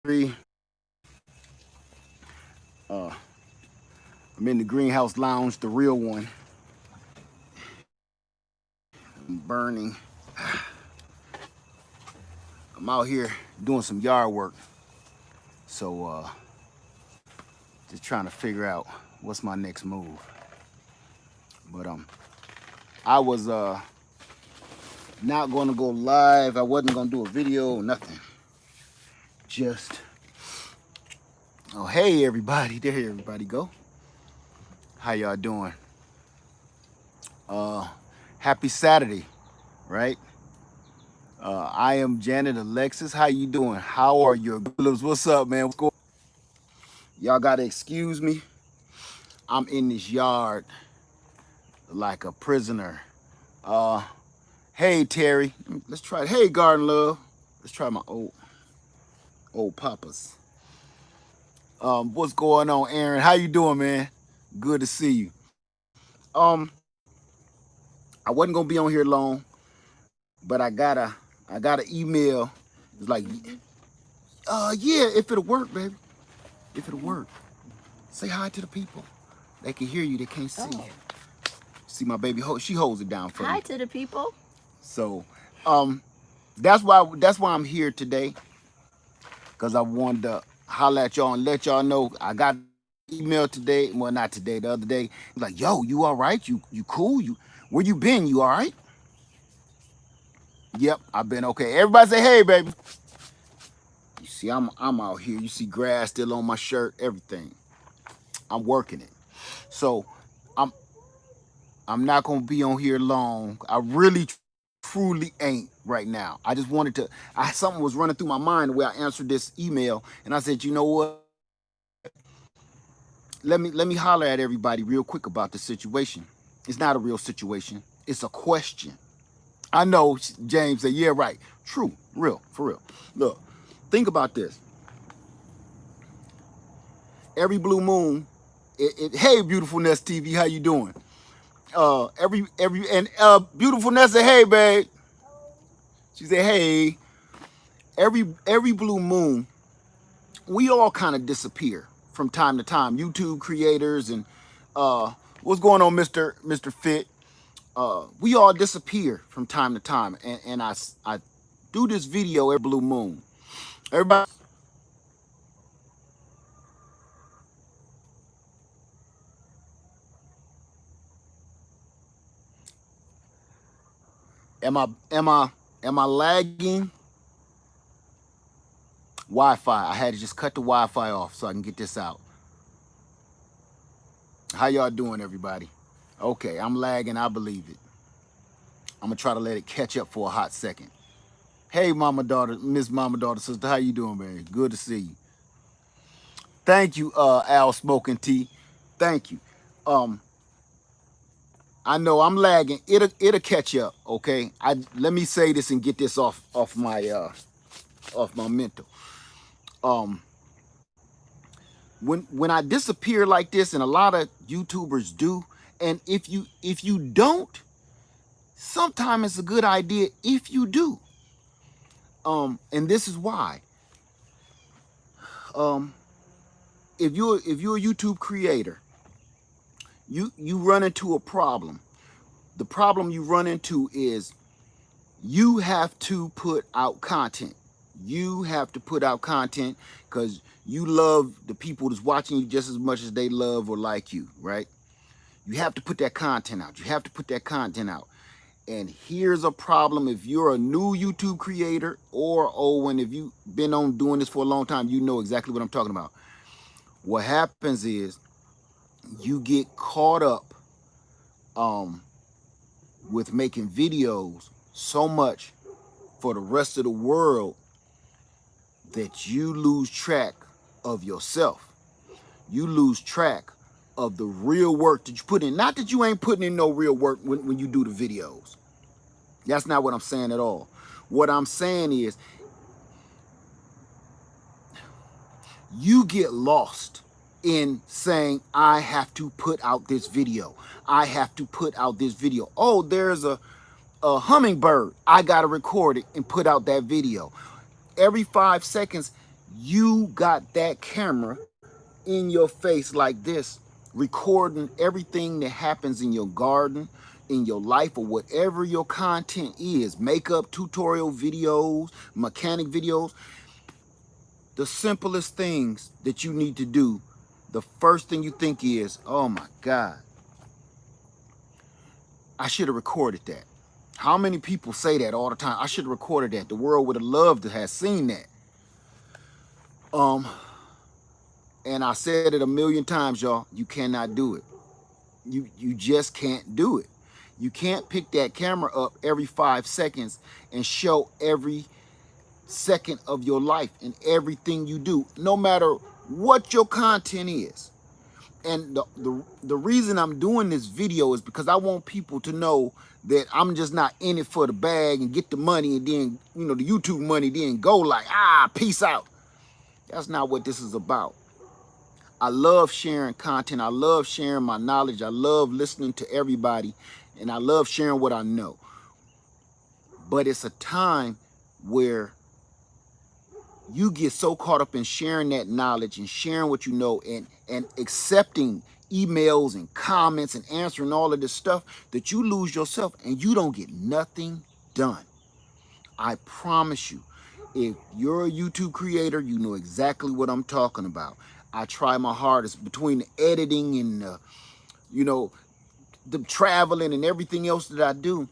I'm in the greenhouse lounge, the real one. I'm burning. I'm out here doing some yard work. So just trying to figure out what's my next move. But I was not gonna go live. I wasn't gonna do a video, nothing. Just oh hey everybody, there everybody go. How y'all doing? Happy Saturday, right? I am Janet Alexis. How you doing? How are your lips? What's up, man? What's going? Y'all gotta excuse me. I'm in this yard like a prisoner. Hey Terry, let's try it. Hey Garden Love, let's try my old papas. What's going on, Aaron? How you doing, man? Good to see you. I wasn't gonna be on here long, but I got an email. It's like, yeah, if it'll work, baby, if it'll work. Say hi to the people. They can hear you. They can't see you. See my baby? She holds it down for me. Hi to the people. So, that's why I'm here today, cause I wanted to holler at y'all and let y'all know I got email today. Well, not today, the other day. Like, yo, you all right? You cool? Where you been? You all right? Yep, I've been okay. Everybody say hey, baby. You see, I'm out here. You see grass still on my shirt, everything. I'm working it. So I'm not gonna be on here long. I really truly ain't right now. I just wanted to, something was running through my mind the way I answered this email, and I said, you know what? Let me holler at everybody real quick about the situation. It's not a real situation. It's a question. I know James said, yeah, right. True, real, for real. Look, think about this. Every blue moon, hey, Beautifulness TV, how you doing? Beautifulness said, hey, babe. She said, hey. Every blue moon, we all kind of disappear from time to time. YouTube creators and what's going on, Mr. Fit? We all disappear from time to time, and I do this video every blue moon. Everybody, am I lagging? Wi-Fi. I had to just cut the Wi-Fi off so I can get this out. How y'all doing, everybody? Okay, I'm lagging. I believe it. I'm gonna try to let it catch up for a hot second. Hey, mama, daughter, Miss Mama, daughter, sister, how you doing, man? Good to see you. Thank you, Al Smoking Tea. Thank you. I know I'm lagging. It'll catch up. Okay. Let me say this and get this off my mental. When I disappear like this, and a lot of YouTubers do, and if you don't, sometimes it's a good idea if you do. And this is why. If you're a YouTube creator, you run into a problem. The problem you run into is you have to put out content. You have to put out content because you love the people that's watching you just as much as they love or like you, right? You have to put that content out. You have to put that content out. And here's a problem. If you're a new YouTube creator or old one, if you've been on doing this for a long time, you know exactly what I'm talking about. What happens is you get caught up with making videos so much for the rest of the world that you lose track of yourself. You lose track of the real work that you put in. Not that you ain't putting in no real work when you do the videos. That's not what I'm saying at all. What I'm saying is you get lost in saying, I have to put out this video. I have to put out this video. Oh, there's a hummingbird. I got to record it and put out that video. Every 5 seconds, You got that camera in your face like this, recording everything that happens in your garden, in your life, or whatever your content is, makeup tutorial videos, mechanic videos, the simplest things that you need to do, the first thing you think is, oh my God, I should have recorded that. How many people say that all the time? I should have recorded that. The world would have loved to have seen that. And I said it a million times, y'all, you cannot do it. You just can't do it. You can't pick that camera up every 5 seconds and show every second of your life and everything you do, no matter what your content is. And the reason I'm doing this video is because I want people to know that I'm just not in it for the bag and get the money and then, you know, the YouTube money, then go like, peace out. That's not what this is about. I love sharing content. I love sharing my knowledge. I love listening to everybody. And I love sharing what I know. But it's a time where you get so caught up in sharing that knowledge and sharing what you know and accepting emails and comments and answering all of this stuff that you lose yourself and you don't get nothing done. I promise you, if you're a YouTube creator, you know exactly what I'm talking about. I try my hardest between the editing and, you know, the traveling and everything else that I do.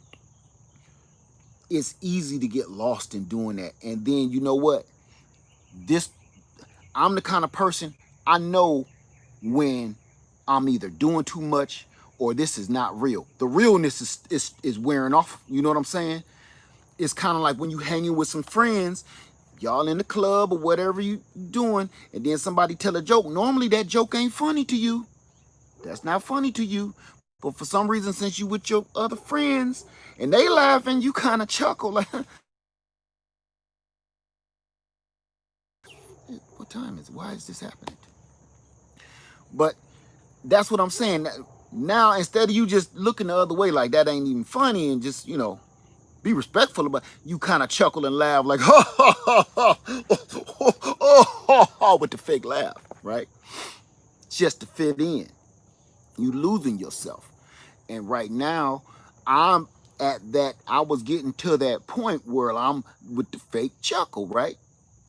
It's easy to get lost in doing that. And then, you know what? I'm the kind of person, I know when I'm either doing too much or this is not real. The realness is wearing off. You know what I'm saying? It's kind of like when you hanging with some friends, y'all in the club or whatever you doing, and then somebody tell a joke. Normally that joke ain't funny to you. That's not funny to you. But for some reason, since you with your other friends and they laughing, you kind of chuckle like, what time is it? Why is this happening? But that's what I'm saying. Now, instead of you just looking the other way like that ain't even funny and just, you know, be respectful about it, you kind of chuckle and laugh like, with the fake laugh, right? Just to fit in. You losing yourself. And right now, I'm at that, I was getting to that point where I'm with the fake chuckle, right?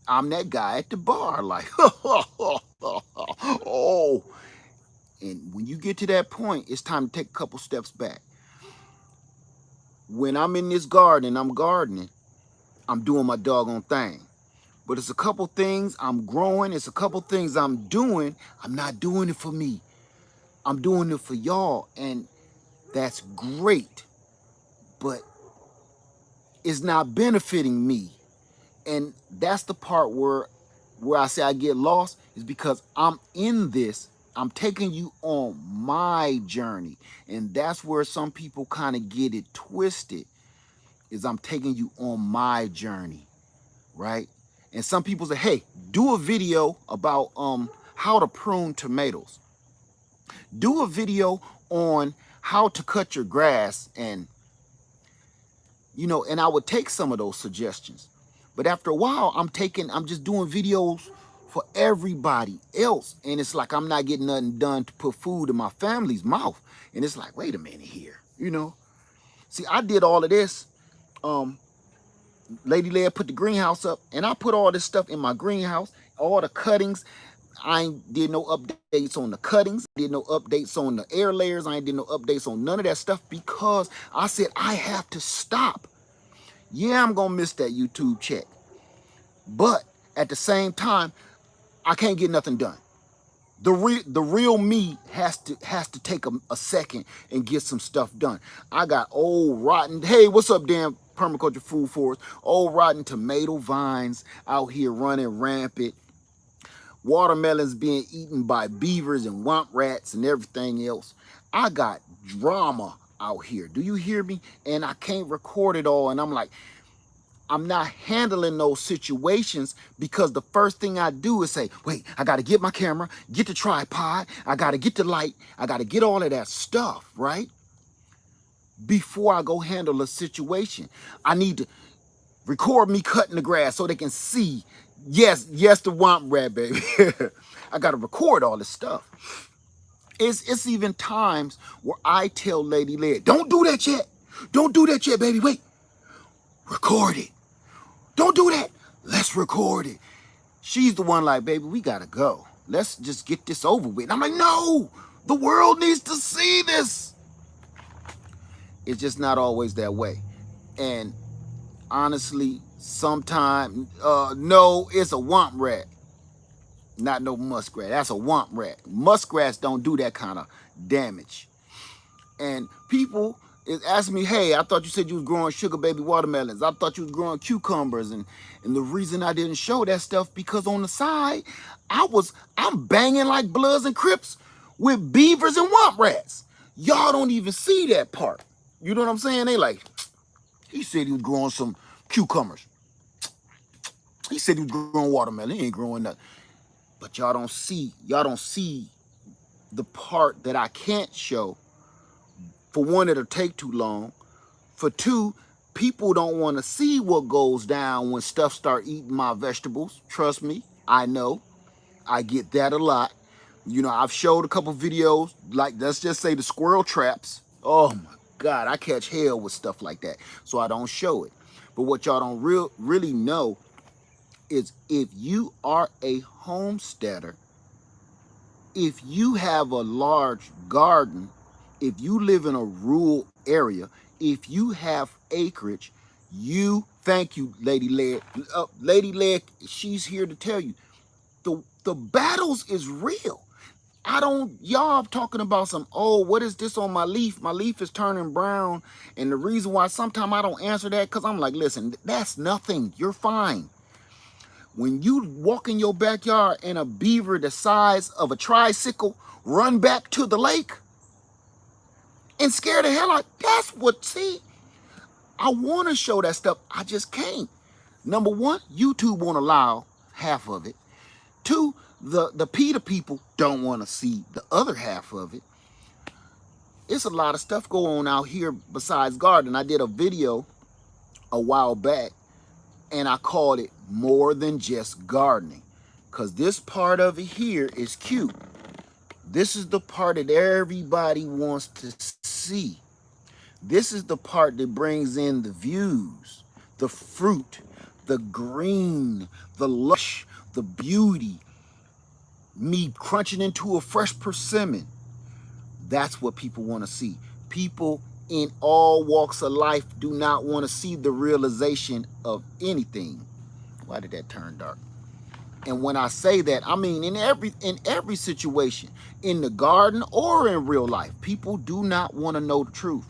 I'm that guy at the bar, like, oh. And when you get to that point, it's time to take a couple steps back. When I'm in this garden, I'm gardening, I'm doing my doggone thing. But it's a couple things I'm growing, it's a couple things I'm doing. I'm not doing it for me. I'm doing it for y'all. And that's great. But it's not benefiting me. And that's the part where I say I get lost, is because I'm in this. I'm taking you on my journey. And that's where some people kind of get it twisted, is I'm taking you on my journey, right? And some people say, hey, do a video about how to prune tomatoes. Do a video on how to cut your grass. And, you know, and I would take some of those suggestions. But after a while, I'm just doing videos for everybody else. And it's like I'm not getting nothing done to put food in my family's mouth. And it's like, wait a minute here, you know. See, I did all of this. Lady Leia put the greenhouse up, and I put all this stuff in my greenhouse, all the cuttings. I ain't did no updates on the cuttings, did no updates on the air layers, I ain't did no updates on none of that stuff because I said I have to stop. Yeah, I'm gonna miss that YouTube check, but at the same time, I can't get nothing done. The real me has to take a second and get some stuff done. I got old rotten, hey, what's up, damn permaculture food forest? Old rotten tomato vines out here running rampant. Watermelons being eaten by beavers and womp rats and everything else. I got drama out here. Do you hear me? And I can't record it all. And I'm like, I'm not handling those situations because the first thing I do is say, wait, I got to get my camera, get the tripod, I got to get the light, I got to get all of that stuff, right? Before I go handle a situation, I need to record me cutting the grass so they can see Yes, the Womp Rat, baby. I gotta record all this stuff. It's even times where I tell Lady Led, don't do that yet. Don't do that yet, baby. Wait, record it. Don't do that. Let's record it. She's the one like, baby, we gotta go. Let's just get this over with. And I'm like, no, the world needs to see this. It's just not always that way. And honestly, sometimes, no, it's a Womp Rat. Not no muskrat. That's a Womp Rat. Muskrats don't do that kind of damage. And people is asking me, hey, I thought you said you was growing sugar baby watermelons. I thought you was growing cucumbers. And the reason I didn't show that stuff because on the side, I'm banging like Bloods and Crips with beavers and Womp Rats. Y'all don't even see that part. You know what I'm saying? They like, he said he was growing some cucumbers. He said he was growing watermelon. He ain't growing nothing. But y'all don't see the part that I can't show. For one, it'll take too long. For two, people don't want to see what goes down when stuff start eating my vegetables. Trust me, I know. I get that a lot. You know, I've showed a couple videos, like let's just say the squirrel traps. Oh my God, I catch hell with stuff like that. So I don't show it. But what y'all don't really know is if you are a homesteader, if you have a large garden, if you live in a rural area, if you have acreage, thank you, Lady Leg. Lady Leg, she's here to tell you, the battles is real. Y'all talking about some, oh, what is this on my leaf? My leaf is turning brown. And the reason why sometimes I don't answer that, because I'm like, listen, that's nothing. You're fine. When you walk in your backyard and a beaver the size of a tricycle run back to the lake and scare the hell out, that's what, see, I want to show that stuff. I just can't. Number one, YouTube won't allow half of it. Two, the PETA people don't want to see the other half of it. It's a lot of stuff going on out here besides gardening. I did a video a while back and I called it More Than Just Gardening, because this part of it here is cute. This is the part that everybody wants to see. This is the part that brings in the views, the fruit, the green, the lush, the beauty, me crunching into a fresh persimmon. That's what people want to see. People in all walks of life do not want to see the realization of anything. Why did that turn dark? And when I say that, I mean in every situation, in the garden or in real life, people do not want to know the truth.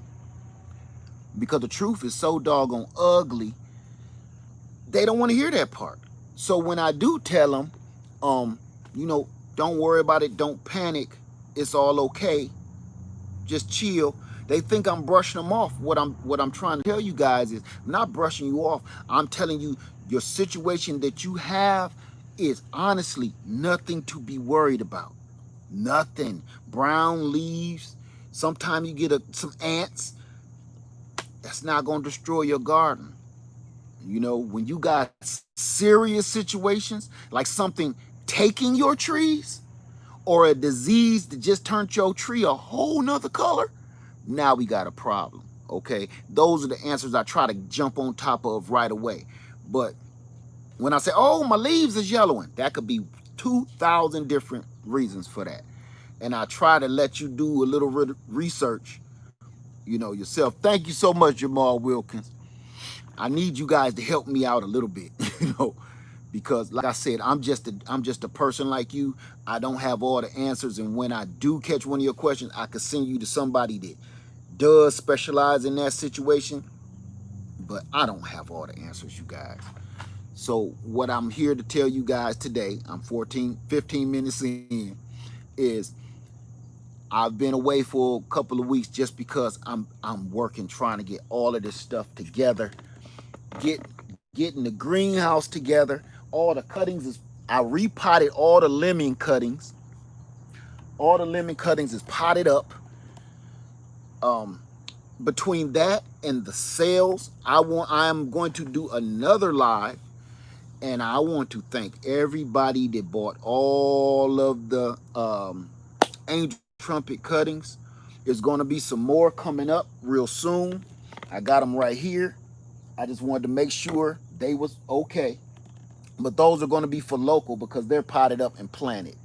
Because the truth is so doggone ugly, they don't want to hear that part. So when I do tell them, you know, don't worry about it, don't panic, it's all okay, just chill, they think I'm brushing them off. What I'm trying to tell you guys is, I'm not brushing you off. I'm telling you, your situation that you have is honestly nothing to be worried about. Nothing. Brown leaves, sometimes you get some ants. That's not going to destroy your garden. You know, when you got serious situations, like something taking your trees, or a disease that just turned your tree a whole nother color, now we got a problem, okay? Those are the answers I try to jump on top of right away. But when I say, oh, my leaves is yellowing, that could be 2,000 different reasons for that. And I try to let you do a little research, you know, yourself. Thank you so much, Jamal Wilkins. I need you guys to help me out a little bit, you know, because like I said, I'm just a person like you. I don't have all the answers, and when I do catch one of your questions, I can send you to somebody that does specialize in that situation, but I don't have all the answers, you guys. So what I'm here to tell you guys today, I'm 15 minutes in, is I've been away for a couple of weeks just because I'm working, trying to get all of this stuff together, getting the greenhouse together. All the cuttings is, I repotted all the lemon cuttings. All the lemon cuttings is potted up. Between that and the sales, I am going to do another live And I want to thank everybody that bought all of the angel trumpet cuttings. There's going to be some more coming up real soon. I got them right here. I just wanted to make sure they was okay. But those are going to be for local because they're potted up and planted.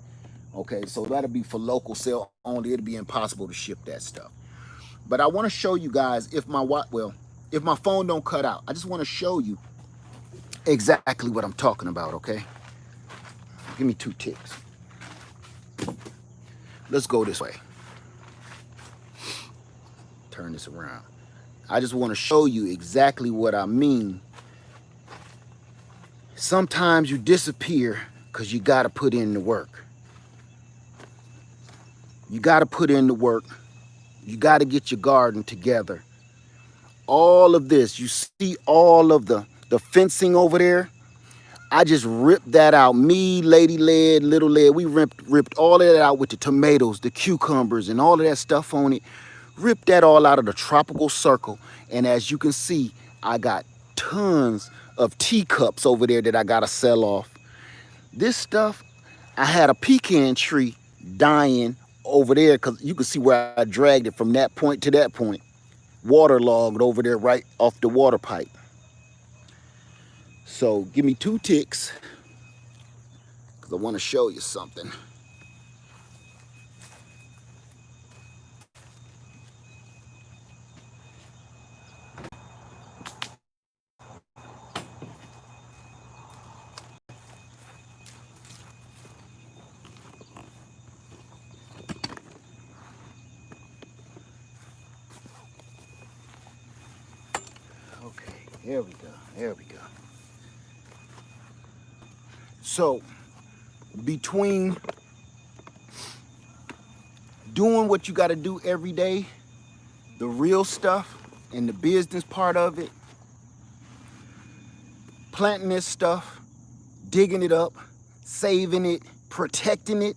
Okay, so that'll be for local sale only. It'll be impossible to ship that stuff. But I want to show you guys if my phone don't cut out, I just want to show you exactly what I'm talking about, okay? Give me 2 ticks. Let's go this way. Turn this around. I just want to show you exactly what I mean. Sometimes you disappear because you got to put in the work. You got to put in the work. You got to get your garden together. All of this, you see all of the fencing over there? I just ripped that out. Me, Lady Lead, Little Lead, we ripped all of that out with the tomatoes, the cucumbers, and all of that stuff on it. Ripped that all out of the tropical circle. And as you can see, I got tons of teacups over there that I got to sell off. This stuff, I had a pecan tree dying over there because you can see where I dragged it from that point to that point. Waterlogged over there right off the water pipe. So give me 2 ticks because I want to show you something. Okay, there we go. There we go. So between doing what you got to do every day, the real stuff and the business part of it, planting this stuff, digging it up, saving it, protecting it,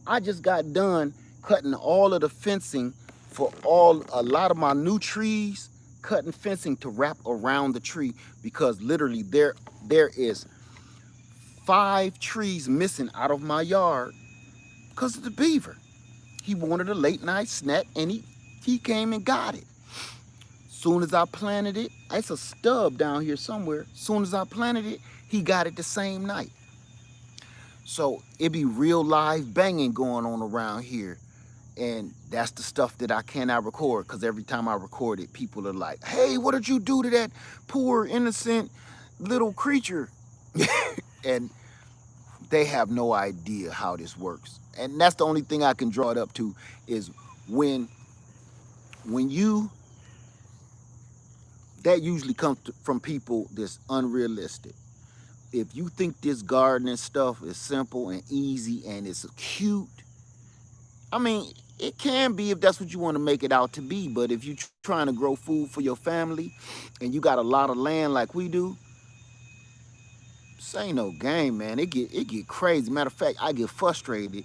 I just got done cutting all of the fencing for a lot of my new trees, cutting fencing to wrap around the tree because literally there is 5 trees missing out of my yard because of the beaver. He wanted a late night snack and he came and got it. Soon as I planted it, it's a stub down here somewhere. Soon as I planted it, he got it the same night. So it be real live banging going on around here. And that's the stuff that I cannot record because every time I record it, people are like, hey, what did you do to that poor, innocent little creature? And they have no idea how this works. And that's the only thing I can draw it up to is when you, that usually comes from people that's unrealistic. If you think this gardening stuff is simple and easy and it's cute, I mean, it can be if that's what you want to make it out to be. But if you're trying to grow food for your family and you got a lot of land like we do, this ain't no game, man. It get crazy. Matter of fact, I get frustrated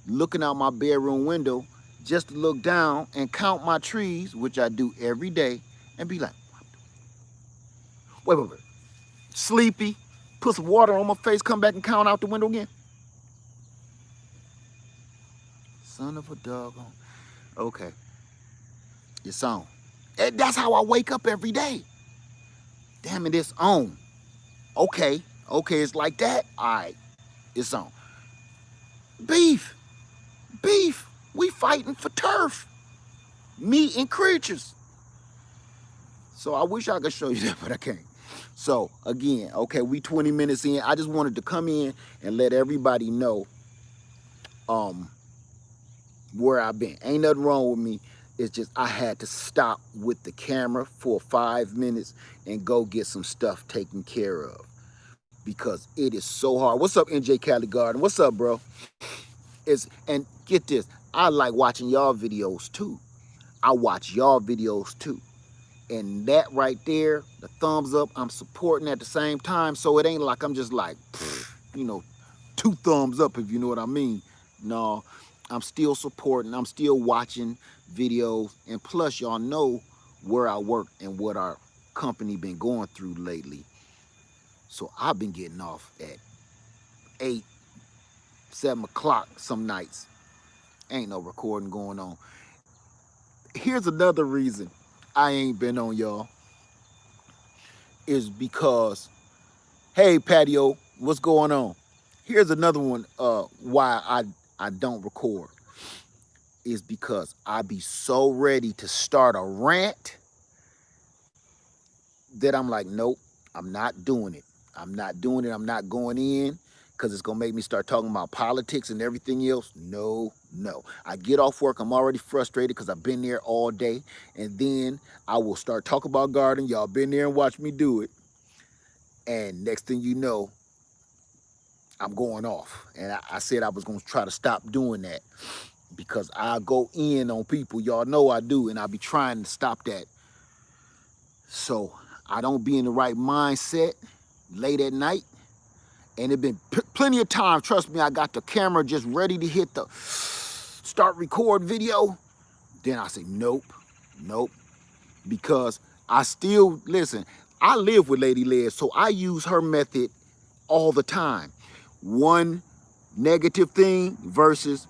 looking out my bedroom window just to look down and count my trees, which I do every day, and be like, wait. Sleepy, put some water on my face, come back and count out the window again. Son of a doggone. Okay. It's on. And that's how I wake up every day. Damn it, it's on. Okay, it's like that. All right, it's on. Beef. We fighting for turf. Meat and creatures. So I wish I could show you that, but I can't. So again, okay, we 20 minutes in. I just wanted to come in and let everybody know where I've been. Ain't nothing wrong with me. It's just I had to stop with the camera for 5 minutes and go get some stuff taken care of because it is so hard. What's up, NJ Cali Garden? What's up, bro? And get this, I like watching y'all videos too. I watch y'all videos too. And that right there, the thumbs up, I'm supporting at the same time. So it ain't like I'm just like, 2 thumbs up, if you know what I mean. No, I'm still supporting. I'm still watching videos. And plus, y'all know where I work and what our company been going through lately. So I've been getting off at 8, 7 o'clock some nights. Ain't no recording going on. Here's another reason I ain't been on, y'all, is because, hey, Patio, what's going on? Here's another one why I don't record, is because I be so ready to start a rant that I'm like, nope, I'm not doing it. I'm not doing it. I'm not going in because it's going to make me start talking about politics and everything else. No, no. I get off work. I'm already frustrated because I've been there all day. And then I will start talking about gardening. Y'all been there and watch me do it. And next thing you know, I'm going off. And I said I was going to try to stop doing that because I go in on people. Y'all know I do. And I'll be trying to stop that. So I don't be in the right mindset late at night. And it been plenty of time, trust me, I got the camera just ready to hit the start record video. Then I say, nope, nope. Because I still, listen, I live with Lady Les, so I use her method all the time. One negative thing versus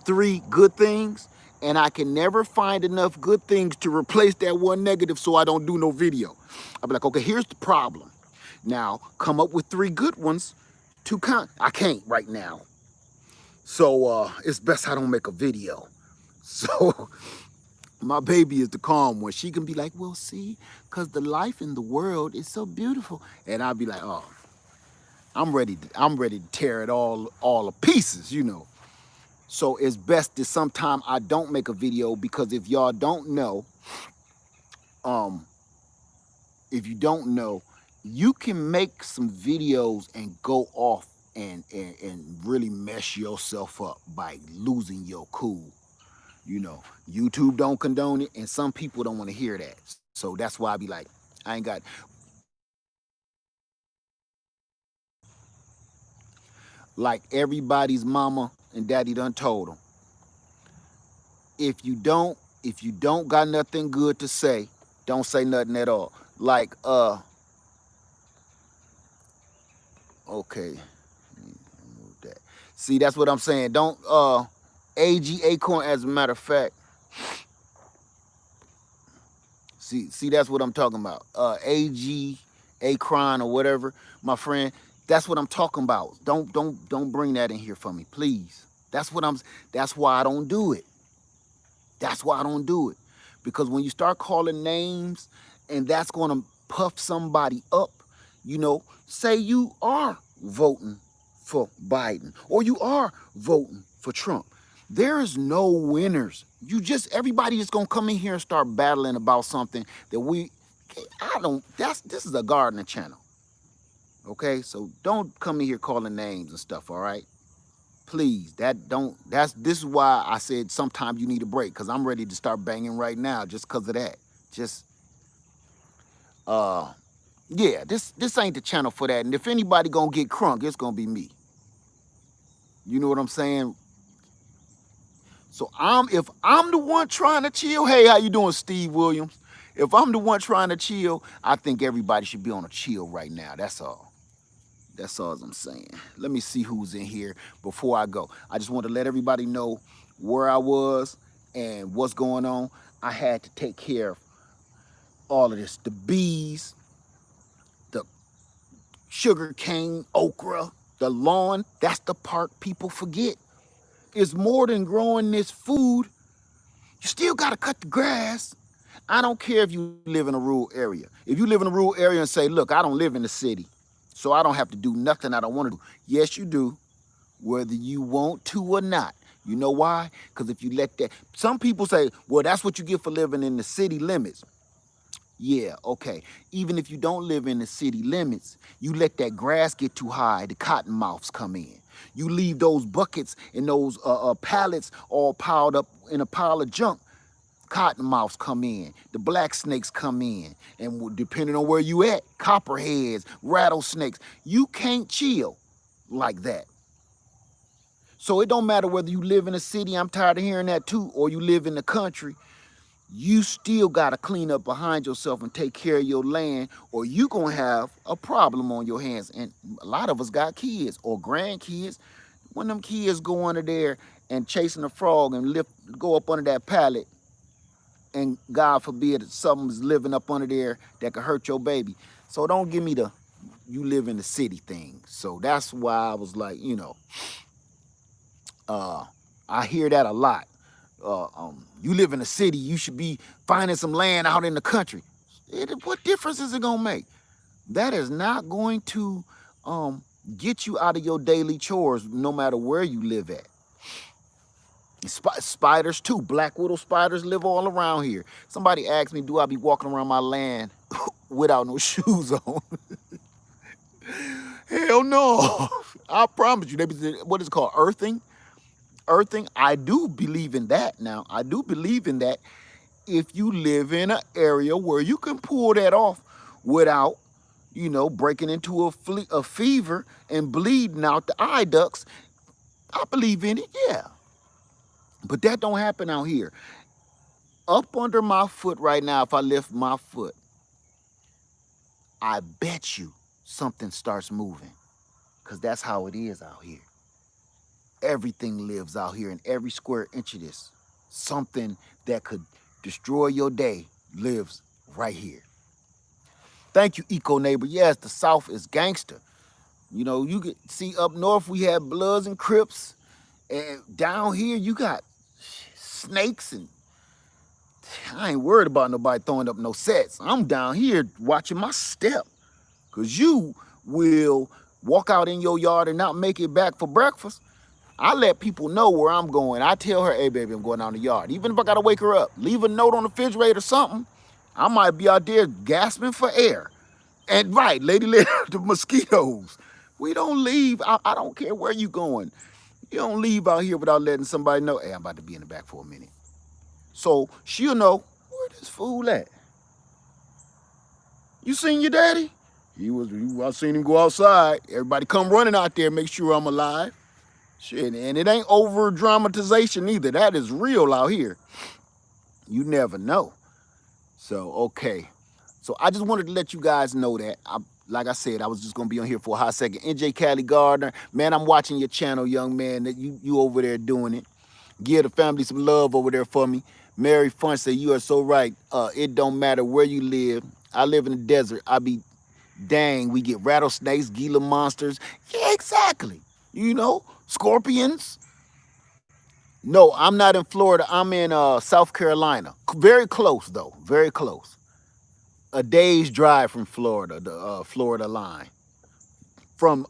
3 good things. And I can never find enough good things to replace that one negative, so I don't do no video. I'll be like, okay, here's the problem. Now, come up with 3 good ones to count. I can't right now. So it's best I don't make a video. So my baby is the calm one. She can be like, well, see, because the life in the world is so beautiful. And I'll be like, oh, I'm ready to tear it all to pieces, you know. So it's best that sometime I don't make a video, because if y'all don't know, you can make some videos and go off and really mess yourself up by losing your cool. You know, YouTube don't condone it, and some people don't want to hear that. So that's why I be like, I ain't got. Like everybody's mama and daddy done told them, if you don't got nothing good to say, don't say nothing at all. Like okay, move that. See, that's what I'm saying. Don't AG Acorn, as a matter of fact. See, that's what I'm talking about. AG Akron or whatever, my friend. That's what I'm talking about. Don't bring that in here for me, please. That's why I don't do it. That's why I don't do it. Because when you start calling names and that's gonna puff somebody up, you know, say you are voting for Biden or you are voting for Trump. There is no winners. Everybody is gonna come in here and start battling about something that this is a gardening channel. Okay, so don't come in here calling names and stuff, all right? Please, this is why I said sometimes you need a break, because I'm ready to start banging right now just because of that. Yeah, this ain't the channel for that. And if anybody gonna get crunk, it's gonna be me. You know what I'm saying? So if I'm the one trying to chill, hey, how you doing, Steve Williams? If I'm the one trying to chill, I think everybody should be on a chill right now. That's all. That's all I'm saying. Let me see who's in here before I go. I just want to let everybody know where I was and what's going on. I had to take care of all of this. The bees, the sugar cane, okra, the lawn. That's the part people forget. It's more than growing this food. You still got to cut the grass. I don't care if you live in a rural area. If you live in a rural area and say, look, I don't live in the city, so I don't have to do nothing I don't want to do. Yes, you do, whether you want to or not. You know why? Because if you let that, some people say, well, that's what you get for living in the city limits. Yeah, okay. Even if you don't live in the city limits, you let that grass get too high, the cottonmouths come in. You leave those buckets and those pallets all piled up in a pile of junk. Cottonmouths come in, the black snakes come in, and depending on where you at, copperheads, rattlesnakes. You can't chill like that. So it don't matter whether you live in a city, I'm tired of hearing that too, or you live in the country. you still got to clean up behind yourself and take care of your land, or you going to have a problem on your hands. And a lot of us got kids or grandkids. When them kids go under there and chasing a frog and go up under that pallet, and God forbid something's living up under there that could hurt your baby. So don't give me the you live in the city thing. So that's why I was like, I hear that a lot. You live in the city, you should be finding some land out in the country. What difference is it gonna make? That is not going to get you out of your daily chores, no matter where you live at. Spiders too. Black widow spiders live all around here. Somebody asked me, do I be walking around my land without no shoes on? Hell no. I promise you. What is it called? Earthing? Earthing. I do believe in that now. I do believe in that if you live in an area where you can pull that off without, breaking into a fever and bleeding out the eye ducts. I believe in it, yeah. But that don't happen out here. Up under my foot right now, if I lift my foot, I bet you something starts moving. Because that's how it is out here. Everything lives out here in every square inch of this. Something that could destroy your day lives right here. Thank you, Eco Neighbor. Yes, the South is gangster. You can see up north we have Bloods and Crips. And down here you got snakes, and I ain't worried about nobody throwing up no sets. I'm down here watching my step, because you will walk out in your yard and not make it back for breakfast. I let people know where I'm going. I tell her, hey, baby, I'm going out in the yard. Even if I got to wake her up, leave a note on the refrigerator or something, I might be out there gasping for air. And right, lady, the mosquitoes. We don't leave. I don't care where you going. You don't leave out here without letting somebody know, hey, I'm about to be in the back for a minute. So she'll know, where this fool at? You seen your daddy? I seen him go outside. Everybody come running out there, make sure I'm alive. Shit, and it ain't over dramatization either. That is real out here. You never know. So, okay. So I just wanted to let you guys know that. Like I said, I was just going to be on here for a hot second. NJ Cali Gardner, man, I'm watching your channel, young man. That you over there doing it. Give the family some love over there for me. Mary Fun said, you are so right. It don't matter where you live. I live in the desert. Dang, we get rattlesnakes, Gila monsters. Yeah, exactly. Scorpions. No, I'm not in Florida. I'm in South Carolina. Very close, though. Very close. A day's drive from Florida, the Florida line. From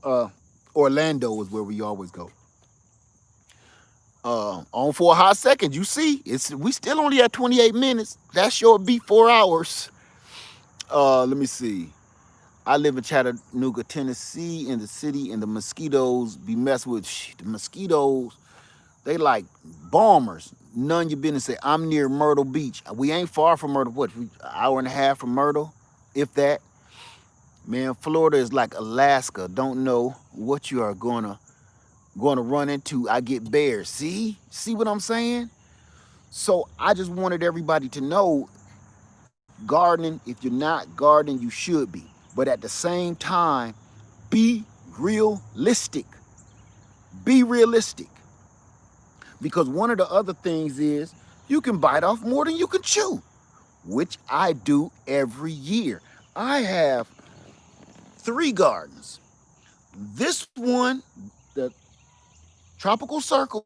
Orlando is where we always go. On for a hot second, you see, we still only at 28 minutes. That short beat 4 hours. Let me see. I live in Chattanooga, Tennessee, in the city, and the mosquitoes be messing with the mosquitoes. They like bombers. None you business. Say I'm near Myrtle Beach. We ain't far from Myrtle. What? An hour and a half from Myrtle, if that. Man, Florida is like Alaska. Don't know what you are gonna run into. I get bears. See what I'm saying? So I just wanted everybody to know, gardening. If you're not gardening, you should be. But at the same time, be realistic. Be realistic. Because one of the other things is you can bite off more than you can chew, which I do every year. I have 3 gardens. This one, the tropical circle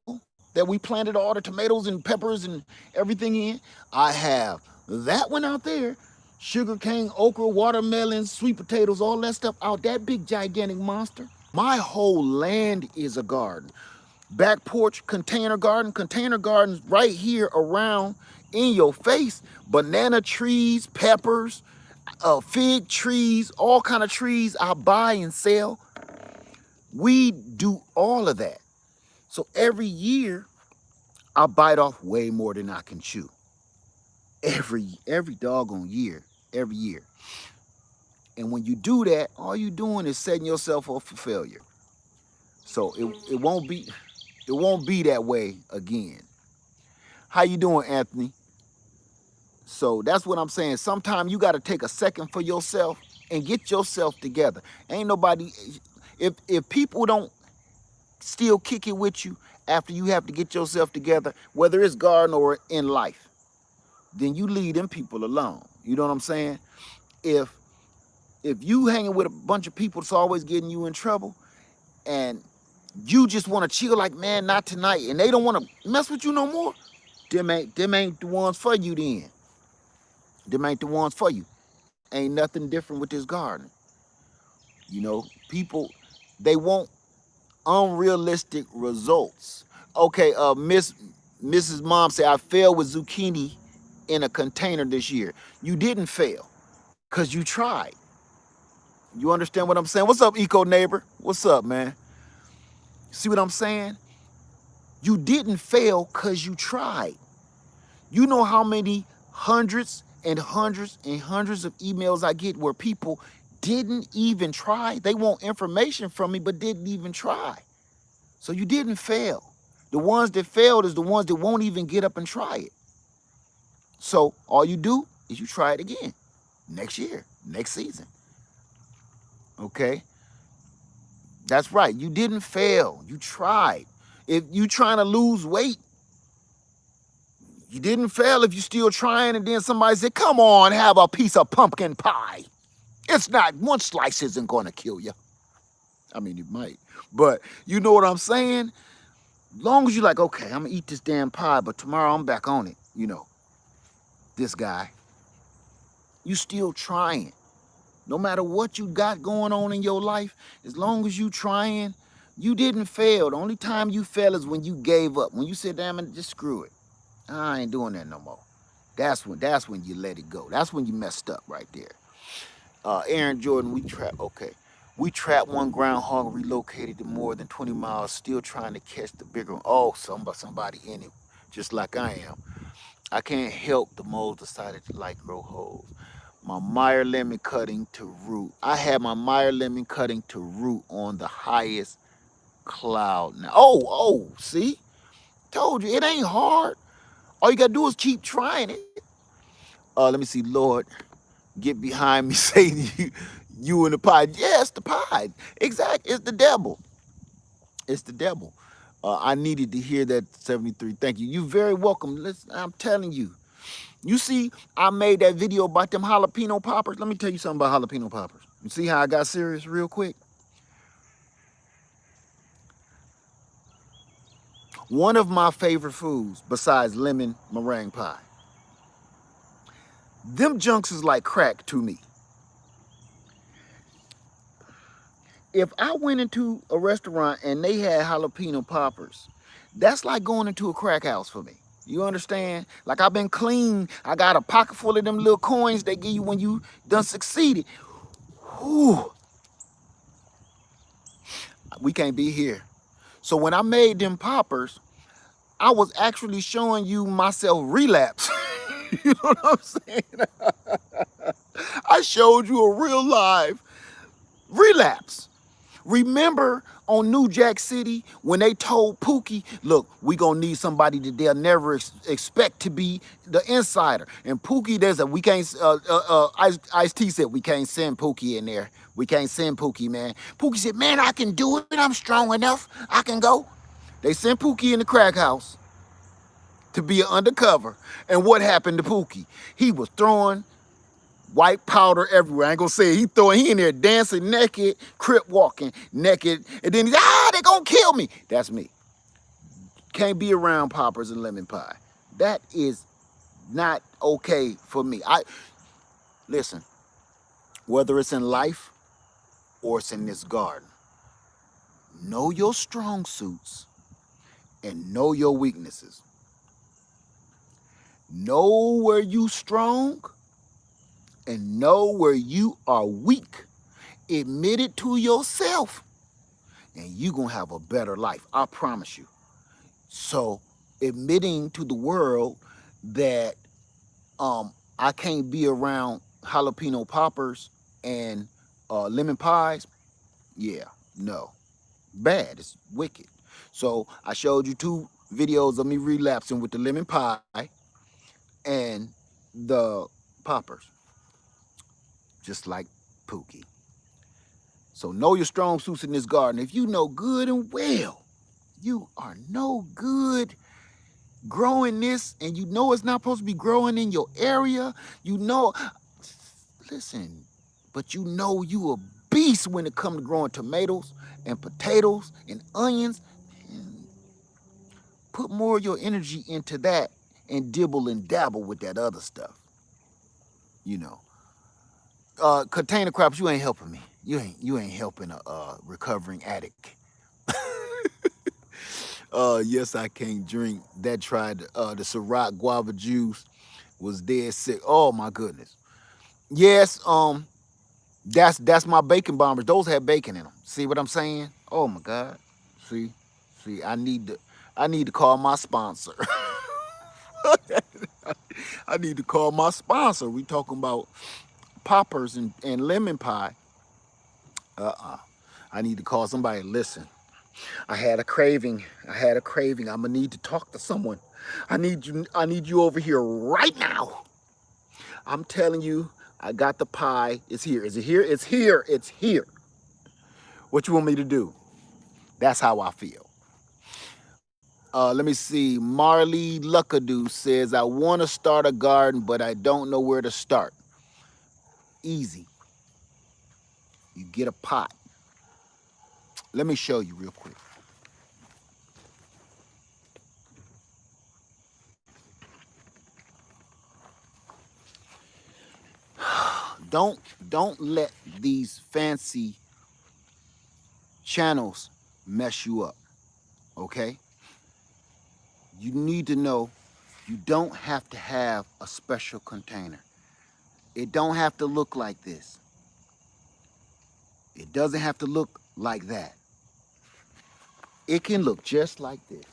that we planted all the tomatoes and peppers and everything in, I have that one out there, sugarcane, okra, watermelons, sweet potatoes, all that stuff out, that big gigantic monster. My whole land is a garden. Back porch, container gardens right here around in your face. Banana trees, peppers, fig trees, all kind of trees I buy and sell. We do all of that. So every year I bite off way more than I can chew. Every doggone year, every year. And when you do that, all you doing is setting yourself up for failure. So it won't be that way again. How you doing, Anthony? So that's what I'm saying. Sometimes you got to take a second for yourself and get yourself together. Ain't nobody, if people don't still kick it with you after you have to get yourself together, whether it's garden or in life, then you leave them people alone. You know what I'm saying? If you hanging with a bunch of people that's always getting you in trouble, and you just want to chill, like, man, not tonight, and they don't want to mess with you no more, them ain't the ones for you then. Them ain't the ones for you. Ain't nothing different with this garden. You know, people, they want unrealistic results. Okay, Mrs. Mom said, I failed with zucchini in a container this year. You didn't fail, because you tried. You understand what I'm saying? What's up, Eco Neighbor? What's up, man? See what I'm saying? You didn't fail because you tried. You know how many hundreds and hundreds and hundreds of emails I get where people didn't even try? They want information from me, but didn't even try. So you didn't fail. The ones that failed is the ones that won't even get up and try it. So all you do is you try it again next year, next season. Okay? That's right. You didn't fail. You tried. If you trying to lose weight, you didn't fail if you still trying, and then somebody said, come on, have a piece of pumpkin pie. It's not, one slice isn't going to kill you. I mean, it might. But you know what I'm saying? Long as you're like, okay, I'm going to eat this damn pie, but tomorrow I'm back on it. You know, this guy. You still trying. No matter what you got going on in your life, as long as you trying, you didn't fail. The only time you fail is when you gave up. When you said, damn it, just screw it. I ain't doing that no more. That's when you let it go. That's when you messed up right there. Aaron Jordan, we trapped one groundhog, relocated to more than 20 miles, still trying to catch the bigger one. Oh, somebody in it, just like I am. I can't help the moles decided to like grow holes. My Meyer lemon cutting to root. I had my Meyer lemon cutting to root on the highest cloud now. See? Told you, it ain't hard. All you gotta do is keep trying it. Let me see, Lord, get behind me, Satan, you and the pie. Yeah, it's the pie. Exactly, it's the devil. It's the devil. I needed to hear that, 73. Thank you. You're very welcome. Listen, I'm telling you. You see, I made that video about them jalapeno poppers. Let me tell you something about jalapeno poppers. You see how I got serious real quick? One of my favorite foods besides lemon meringue pie. Them junks is like crack to me. If I went into a restaurant and they had jalapeno poppers, that's like going into a crack house for me. You understand? Like, I've been clean. I got a pocket full of them little coins they give you when you done succeeded. Whew. We can't be here. So when I made them poppers, I was actually showing you myself relapse. You know what I'm saying? I showed you a real live relapse. Remember on New Jack City when they told Pookie, look, we gonna need somebody that they'll never expect to be the insider. And Pookie, we can't, Ice-T said, we can't send Pookie in there. We can't send Pookie, man. Pookie said, man, I can do it. I'm strong enough. I can go. They sent Pookie in the crack house to be an undercover. And what happened to Pookie? He was throwing white powder everywhere. I ain't gonna say it. He in there dancing naked, crip walking naked, and then they gonna kill me. That's me. Can't be around poppers and lemon pie. That is not okay for me. Listen, whether it's in life or it's in this garden, know your strong suits and know your weaknesses. Know where you strong and know where you are weak. Admit it to yourself, and you're going to have a better life. I promise you. So admitting to the world that I can't be around jalapeno poppers and lemon pies, yeah, no. Bad. It's wicked. So I showed you 2 videos of me relapsing with the lemon pie, and the poppers, just like Pookie. So know your strong suits in this garden. If you know good and well, you are no good growing this, and you know it's not supposed to be growing in your area, you know, listen, but you know you a beast when it comes to growing tomatoes and potatoes and onions. And put more of your energy into that and dibble and dabble with that other stuff. You know. Container crops, you ain't helping me. You ain't helping a recovering addict. Yes, I can't drink. That tried the Ciroc guava juice, was dead sick. Oh my goodness. Yes, that's my bacon bombers. Those have bacon in them. See what I'm saying? Oh my God. See, I need to call my sponsor. I need to call my sponsor. We talking about poppers and lemon pie. I need to call somebody. Listen, I had a craving. I'm gonna need to talk to someone. I need you over here right now. I'm telling you, I got the pie. It's here. Is it here? It's here. It's here. What you want me to do? That's how I feel. Let me see. Marley Luckadoo says, I want to start a garden, but I don't know where to start. Easy. You get a pot. Let me show you real quick. Don't let these fancy channels mess you up, okay? You need to know you don't have to have a special container. It don't have to look like this. It doesn't have to look like that. It can look just like this.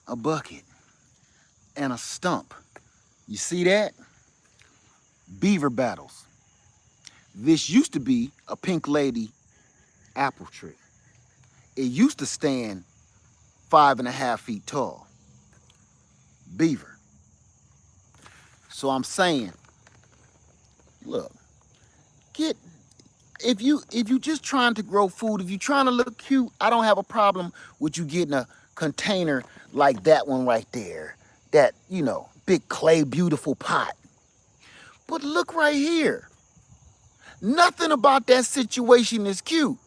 A bucket and a stump. You see that? Beaver battles. This used to be a pink lady apple tree. It used to stand 5.5 feet tall. Beaver. So I'm saying, look, if you just trying to grow food, if you trying to look cute, I don't have a problem with you getting a container like that one right there. That, big clay beautiful pot. But look right here. Nothing about that situation is cute.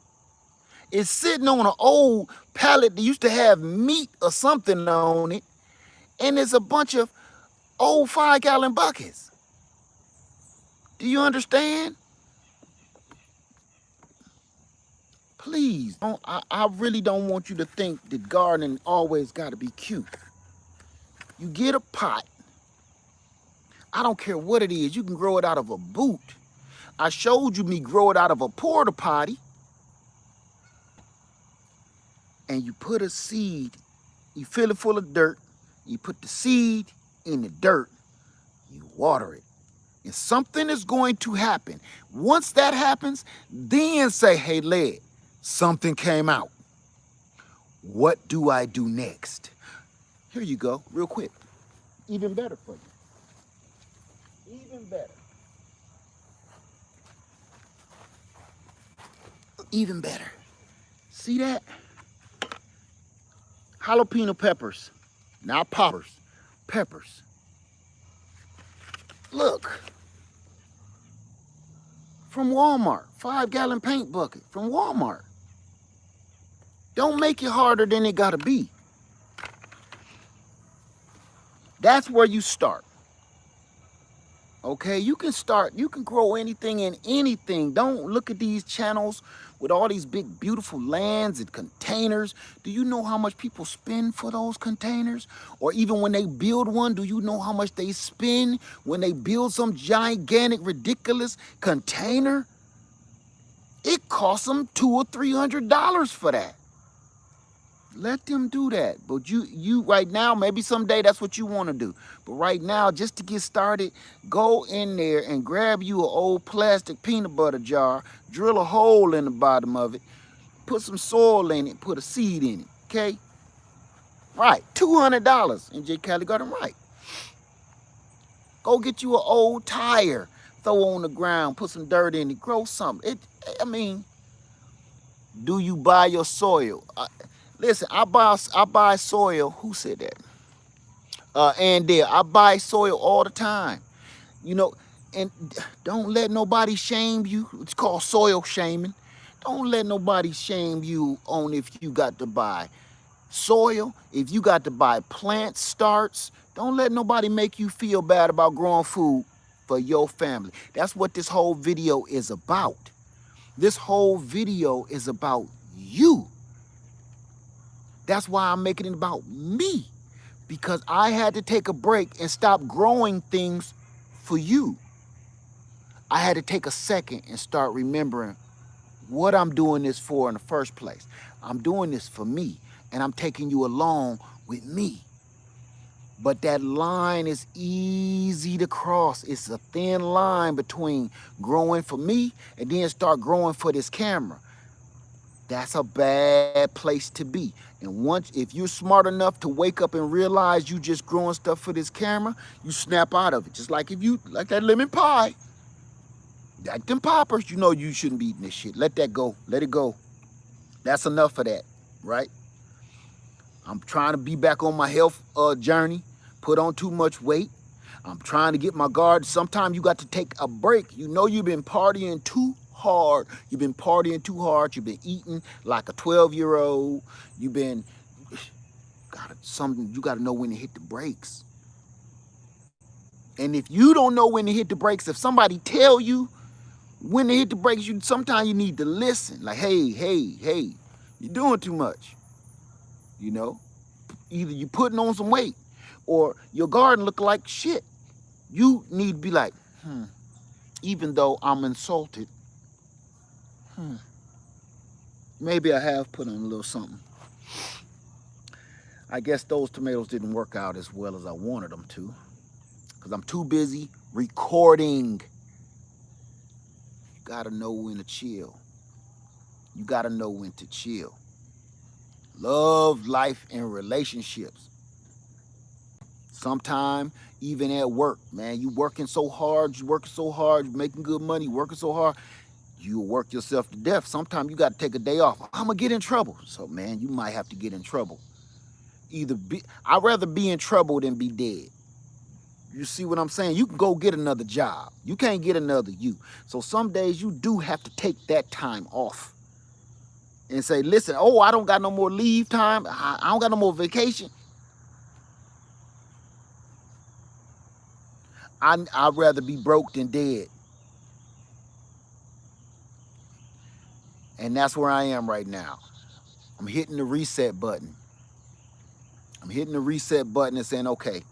It's sitting on an old pallet that used to have meat or something on it, and there's a bunch of old 5-gallon buckets. Do you understand? Please, I really don't want you to think that gardening always got to be cute. You get a pot. I don't care what it is. You can grow it out of a boot. I showed you me grow it out of a porta potty. And you put a seed, you fill it full of dirt, you put the seed in the dirt, you water it. And something is going to happen. Once that happens, then say, hey, Led, something came out. What do I do next? Here you go, real quick. Even better for you. Even better. Even better. See that? Jalapeno peppers, not poppers, peppers. Look. From Walmart, 5-gallon paint bucket from Walmart. Don't make it harder than it gotta be. That's where you start. Okay, you can grow anything in anything. Don't look at these channels with all these big, beautiful lands and containers. Do you know how much people spend for those containers? Or even when they build one, do you know how much they spend when they build some gigantic, ridiculous container? It costs them $200 or $300 for that. Let them do that. But you right now, maybe someday that's what you want to do. But right now, just to get started, go in there and grab you an old plastic peanut butter jar, drill a hole in the bottom of it, put some soil in it, put a seed in it. Okay? Right. $200. And J. Cali got him right. Go get you an old tire, throw on the ground, put some dirt in it, grow something. I mean, do you buy your soil? Listen, I buy soil. Who said that? And there, I buy soil all the time. You know, and don't let nobody shame you. It's called soil shaming. Don't let nobody shame you on if you got to buy soil, if you got to buy plant starts. Don't let nobody make you feel bad about growing food for your family. That's what this whole video is about. This whole video is about you. That's why I'm making it about me, because I had to take a break and stop growing things for you. I had to take a second and start remembering what I'm doing this for in the first place. I'm doing this for me, and I'm taking you along with me. But that line is easy to cross. It's a thin line between growing for me and then start growing for this camera. That's a bad place to be. And once, if you're smart enough to wake up and realize you just growing stuff for this camera, you snap out of it. Just like if you, like that lemon pie, like them poppers, you know you shouldn't be eating this shit. Let that go. Let it go. That's enough of that, right? I'm trying to be back on my health journey, put on too much weight. I'm trying to get my guard. Sometimes you got to take a break. You know you've been partying too hard. You've been partying too hard. You've been eating like a 12-year-old. You've been, you got to know when to hit the brakes. And if you don't know when to hit the brakes, if somebody tell you when to hit the brakes, sometimes you need to listen. Like, hey, you're doing too much. You know, either you putting on some weight or your garden look like shit. You need to be like, even though I'm insulted, maybe I have put on a little something. I guess those tomatoes didn't work out as well as I wanted them to, because I'm too busy recording. You gotta know when to chill. You gotta know when to chill. Love, life, and relationships. Sometime, even at work, man, you working so hard, making good money, working so hard, you work yourself to death. Sometimes you got to take a day off. I'm gonna get in trouble. So, man, you might have to get in trouble. I'd rather be in trouble than be dead. You see what I'm saying? You can go get another job. You can't get another you. So some days you do have to take that time off and say, listen, I don't got no more leave time. I don't got no more vacation. I'd rather be broke than dead. And that's where I am right now. I'm hitting the reset button. I'm hitting the reset button and saying, okay,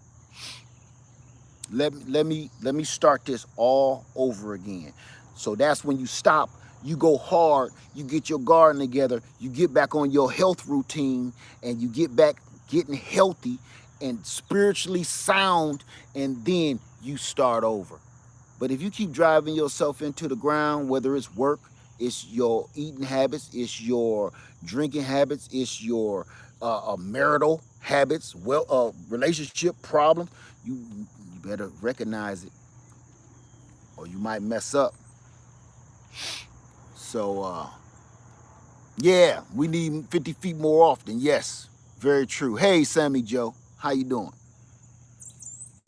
let me start this all over again. So that's when you stop, you go hard, you get your garden together, you get back on your health routine, and you get back getting healthy and spiritually sound, and then you start over. But if you keep driving yourself into the ground, whether it's work, it's your eating habits, it's your drinking habits, it's your marital habits, relationship problems, you better recognize it, or you might mess up. So, yeah, we need 50 feet more often. Yes, very true. Hey, Sammy Joe, how you doing?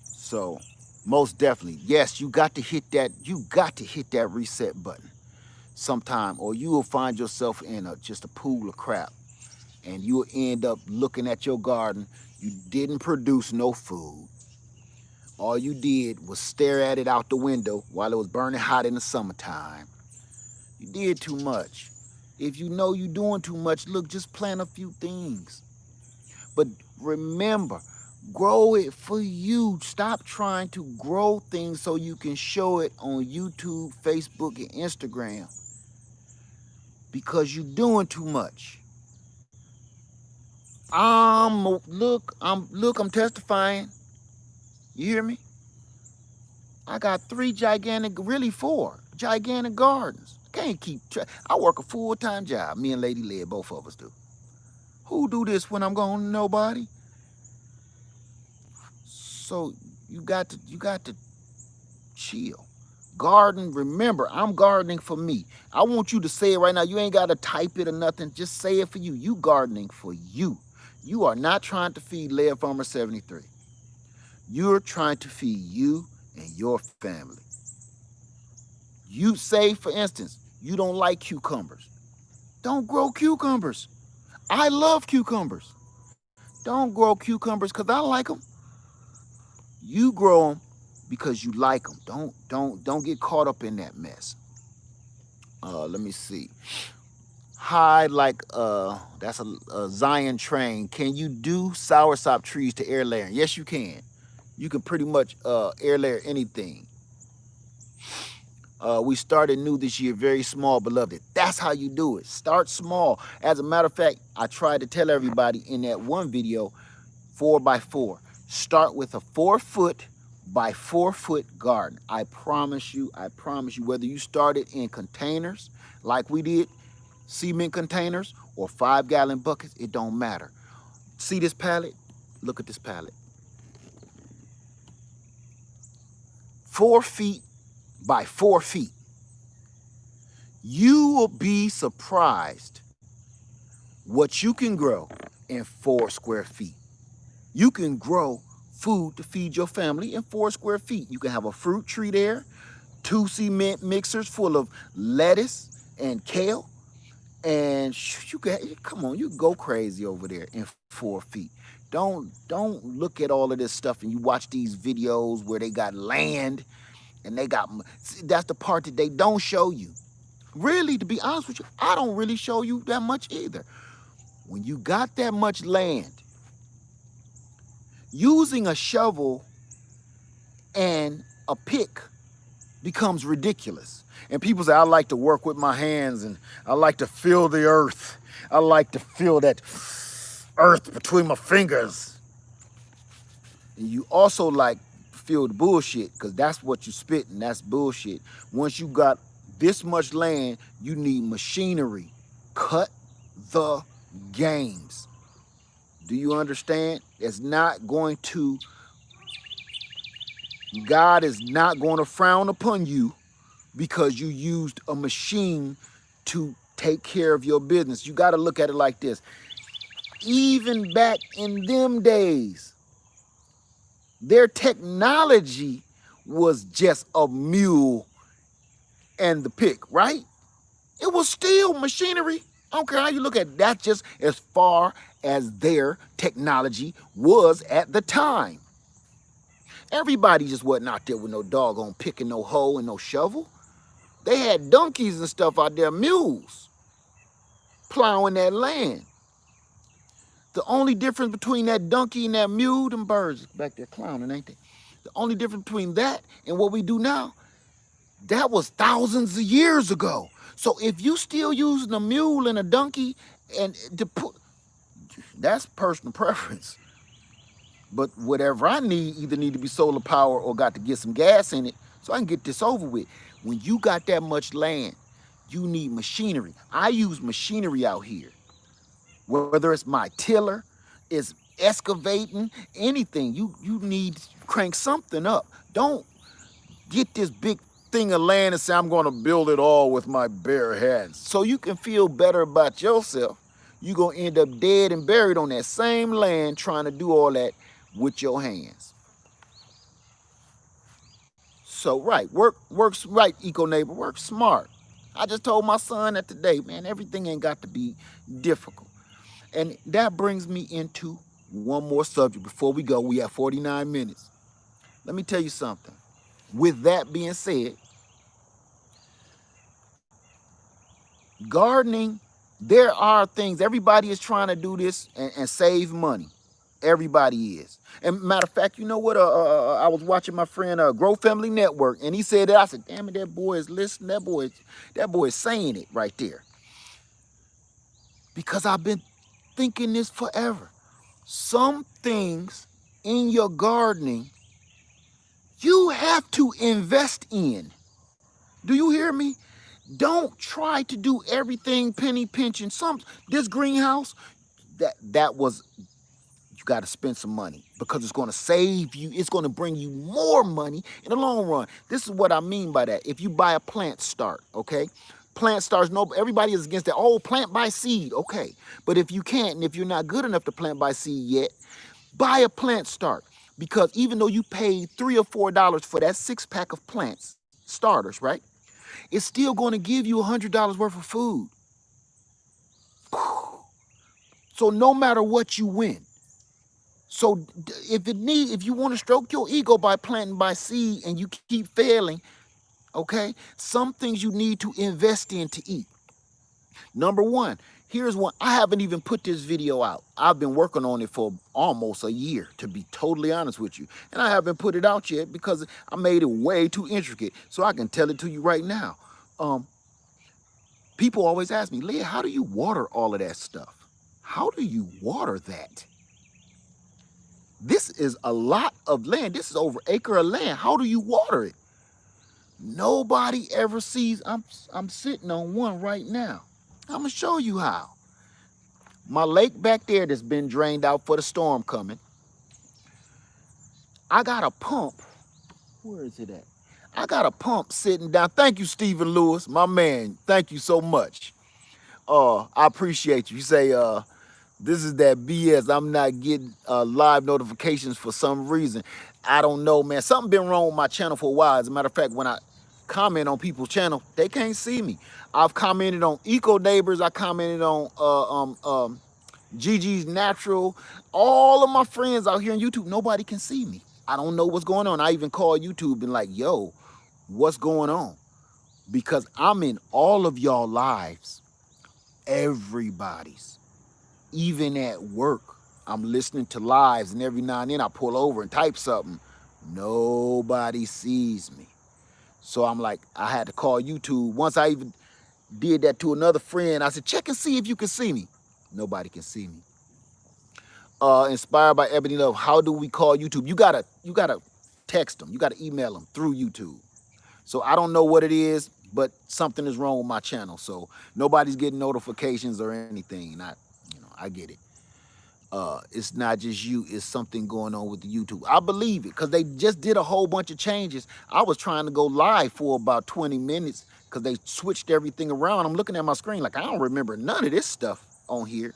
So, most definitely, yes, you got to hit that. You got to hit that reset button sometime, or you will find yourself in just a pool of crap, and you'll end up looking at your garden. You didn't produce no food. All you did was stare at it out the window while it was burning hot in the summertime. You did too much. If you know you're doing too much, look, just plant a few things. But remember, grow it for you. Stop trying to grow things so you can show it on YouTube, Facebook, and Instagram, because you're doing too much. I'm testifying. You hear me? I got 3 gigantic, really 4 gigantic gardens. Can't keep track. I work a full-time job. Me and Lady Led, both of us do. Who do this when I'm gone? Nobody. So you got to chill. Garden, remember, I'm gardening for me. I want you to say it right now. You ain't got to type it or nothing. Just say it for you. You gardening for you. You are not trying to feed Lead Farmer 73. You're trying to feed you and your family. You say, for instance, you don't like cucumbers. Don't grow cucumbers. I love cucumbers. Don't grow cucumbers because I like them. You grow them because you like them. Don't get caught up in that mess. Let me see. Hi, like that's a Zion train. Can you do soursop trees to air layer? Yes, you can. You can pretty much air layer anything. We started new this year, very small, but loved it. That's how you do it. Start small. As a matter of fact, I tried to tell everybody in that one video, 4x4. Start with a 4-foot by 4-foot garden. I promise you, whether you started in containers like we did, cement containers, or 5-gallon buckets, it don't matter. See this pallet? Look at this pallet. 4 feet by 4 feet. You will be surprised what you can grow in 4 square feet. You can grow food to feed your family in 4 square feet. You can have a fruit tree there, 2 cement mixers full of lettuce and kale, and you can go crazy over there in 4 feet. Don't look at all of this stuff and you watch these videos where they got land and that's the part that they don't show you. Really, to be honest with you, I don't really show you that much either. When you got that much land, using a shovel and a pick becomes ridiculous. And people say, I like to work with my hands and I like to feel the earth. I like to feel that earth between my fingers. And you also like feel the bullshit, because that's what you spit and that's bullshit. Once you got this much land, you need machinery. Cut the games. Do you understand? God is not going to frown upon you because you used a machine to take care of your business. You got to look at it like this. Even back in them days, their technology was just a mule and the pick, right? It was still machinery. I don't care how you look at it. That's just as far as their technology was at the time. Everybody just wasn't out there with no doggone pick and no hoe and no shovel. They had donkeys and stuff out there, mules, plowing that land. The only difference between that donkey and that mule, them birds back there clowning, ain't they? The only difference between that and what we do now, that was thousands of years ago. So if you still using a mule and a donkey and to put, that's personal preference. But whatever I need either need to be solar power or got to get some gas in it so I can get this over with. When you got that much land, you need machinery. I use machinery out here. Whether it's my tiller, it's excavating, anything, you need to crank something up. Don't get this big thing of land and say, I'm going to build it all with my bare hands. So you can feel better about yourself. You're going to end up dead and buried on that same land trying to do all that with your hands. So, right, works right, Eco Neighbor, work smart. I just told my son that today, man, everything ain't got to be difficult. And that brings me into one more subject before we go. We have 49 minutes. Let me tell you something. With that being said, gardening, there are things, everybody is trying to do this and save money. Everybody is. And matter of fact, you know what? I was watching my friend Grow Family Network, and he said that. I said, damn it, that boy is listening. That boy is saying it right there. Because I've been thinking this forever. Some things in your gardening you have to invest in. Do you hear me? Don't try to do everything penny pinching. This greenhouse, that was, you got to spend some money because it's going to save you. It's going to bring you more money in the long run. This is what I mean by that. If you buy a plant start, okay? Plant starts, no, everybody is against that. Oh, plant by seed, okay. But if you can't, and if you're not good enough to plant by seed yet, buy a plant start. Because even though you paid $3 or $4 for that 6-pack of plants, starters, right? It's still going to give you $100 worth of food. So no matter what, you win. So if you want to stroke your ego by planting by seed and you keep failing, okay, some things you need to invest in to eat. Number one, here's one. I haven't even put this video out. I've been working on it for almost a year, to be totally honest with you. And I haven't put it out yet because I made it way too intricate. So I can tell it to you right now. People always ask me, Leah, how do you water all of that stuff? How do you water that? This is a lot of land. This is over an acre of land. How do you water it? Nobody ever sees. I'm sitting on one right now. I'm gonna show you how. My lake back there that's been drained out for the storm coming. I got a pump. Where is it at? I got a pump sitting down. Thank you, Stephen Lewis, my man. Thank you so much. I appreciate you. You say, this is that BS. I'm not getting live notifications for some reason. I don't know, man. Something been wrong with my channel for a while. As a matter of fact, when I comment on people's channel, they can't see me. I've commented on Eco Neighbors. I commented on Gigi's Natural. All of my friends out here on YouTube, nobody can see me. I don't know what's going on. I even called YouTube and like, yo, what's going on? Because I'm in all of y'all lives. Everybody's. Even at work, I'm listening to lives, and every now and then I pull over and type something. Nobody sees me. So I'm like, I had to call YouTube. Once I even did that to another friend, I said, check and see if you can see me. Nobody can see me. Inspired by Ebony Love, how do we call YouTube? You gotta text them. You gotta email them through YouTube. So I don't know what it is, but something is wrong with my channel. So nobody's getting notifications or anything. I get it. It's not just you, it's something going on with the YouTube. I believe it because they just did a whole bunch of changes. I was trying to go live for about 20 minutes because they switched everything around. I'm looking at my screen like I don't remember none of this stuff on here.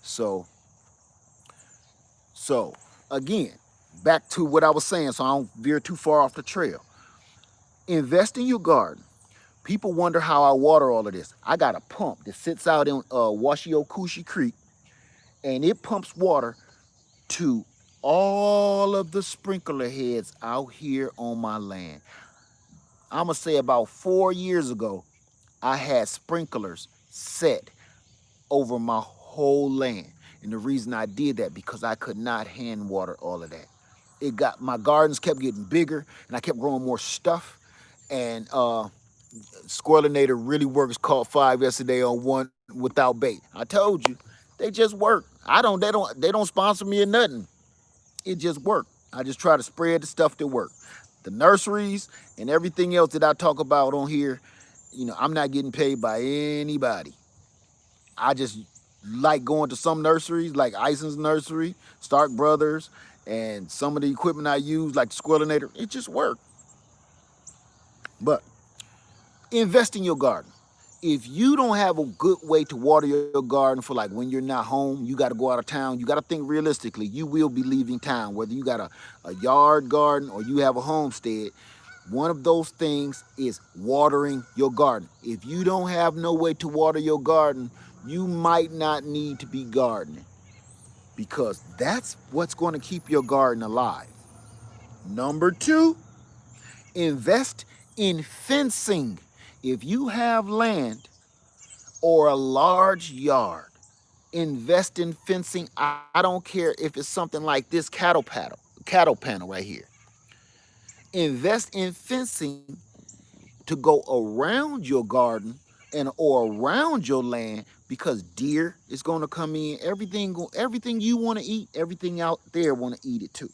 So again, back to what I was saying so I don't veer too far off the trail. Invest in your garden. People wonder how I water all of this. I got a pump that sits out in Washiokushi Creek, and it pumps water to all of the sprinkler heads out here on my land. I'm gonna say about 4 years ago, I had sprinklers set over my whole land. And the reason I did that, because I could not hand water all of that. My gardens kept getting bigger and I kept growing more stuff. And Squirrelinator really works, caught 5 yesterday on one without bait. I told you, they just work. They don't sponsor me or nothing. It just worked. I just try to spread the stuff that work. The nurseries and everything else that I talk about on here, I'm not getting paid by anybody. I just like going to some nurseries, like Ison's Nursery, Stark Brothers, and some of the equipment I use, like the Squirrelinator. It just worked. But invest in your garden. If you don't have a good way to water your garden for like when you're not home, you got to go out of town, you got to think realistically. You will be leaving town, whether you got a yard garden or you have a homestead. One of those things is watering your garden. If you don't have no way to water your garden, you might not need to be gardening, because that's what's going to keep your garden alive. Number 2, invest in fencing. If you have land or a large yard, invest in fencing. I don't care if it's something like this cattle panel right here. Invest in fencing to go around your garden or around your land, because deer is going to come in. Everything you want to eat, everything out there want to eat it too.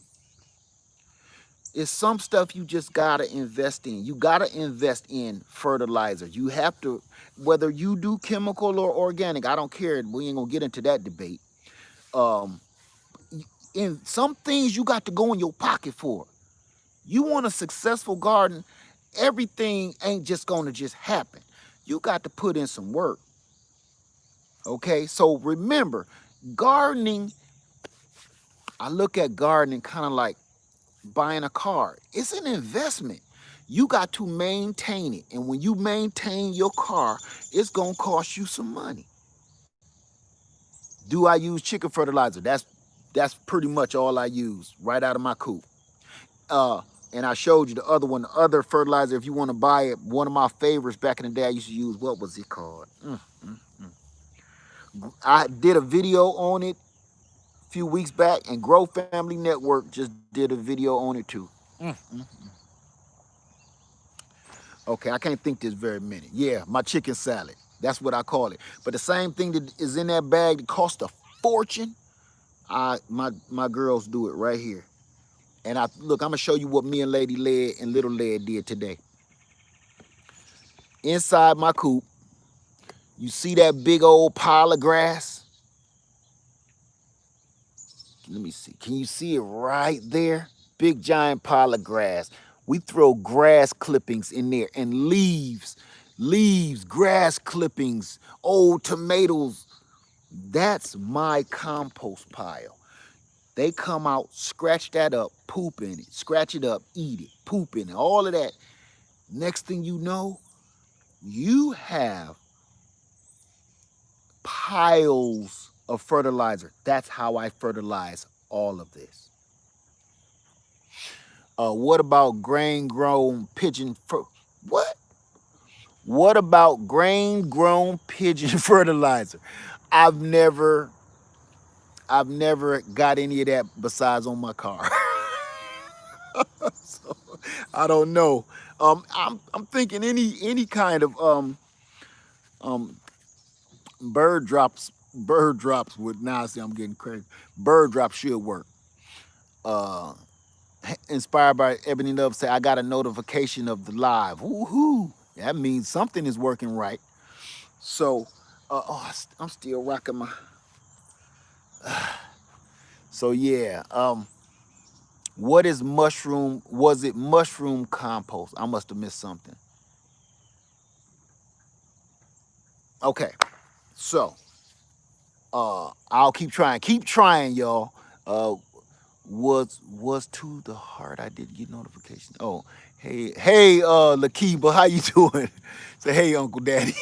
It's some stuff you just gotta invest in. You gotta invest in fertilizer. You have to, whether you do chemical or organic, I don't care. We ain't gonna get into that debate. Um, in some things you got to go in your pocket for. You want a successful garden, everything ain't just gonna just happen. You got to put in some work. Okay, so remember, gardening, I look at gardening kind of like buying a car. It's an investment. You got to maintain it. And when you maintain your car, it's going to cost you some money. Do I use chicken fertilizer? That's pretty much all I use right out of my coop. And I showed you the other one, the other fertilizer. If you want to buy it, one of my favorites back in the day, I used to use, what was it called? I did a video on it a few weeks back, and Grow Family Network just did a video on it too. Okay, I can't think this very minute. Yeah, my chicken salad. That's what I call it. But the same thing that is in that bag that costs a fortune, my girls do it right here. And look, I'm gonna show you what me and Lady Led and Little Led did today. Inside my coop, you see that big old pile of grass? Let me see. Can you see it right there? Big giant pile of grass. We throw grass clippings in there and leaves, grass clippings, old tomatoes. That's my compost pile. They come out, scratch that up, poop in it, scratch it up, eat it, poop in it, all of that. Next thing you know, you have piles of fertilizer. That's how I fertilize all of this. What about grain-grown pigeon? What? What about grain-grown pigeon fertilizer? I've never got any of that besides on my car. So, I don't know. I'm thinking any kind of bird drops would, now see I'm getting crazy. Bird drops should work. Inspired by Ebony Love say, I got a notification of the live. Woohoo! That means something is working right. So, I'm still rocking my. So yeah, what is mushroom? Was it mushroom compost? I must have missed something. Okay, so I'll keep trying, y'all. Was to the heart. I did get notification. Oh, hey, Lakiba, how you doing? Say, hey, Uncle Daddy.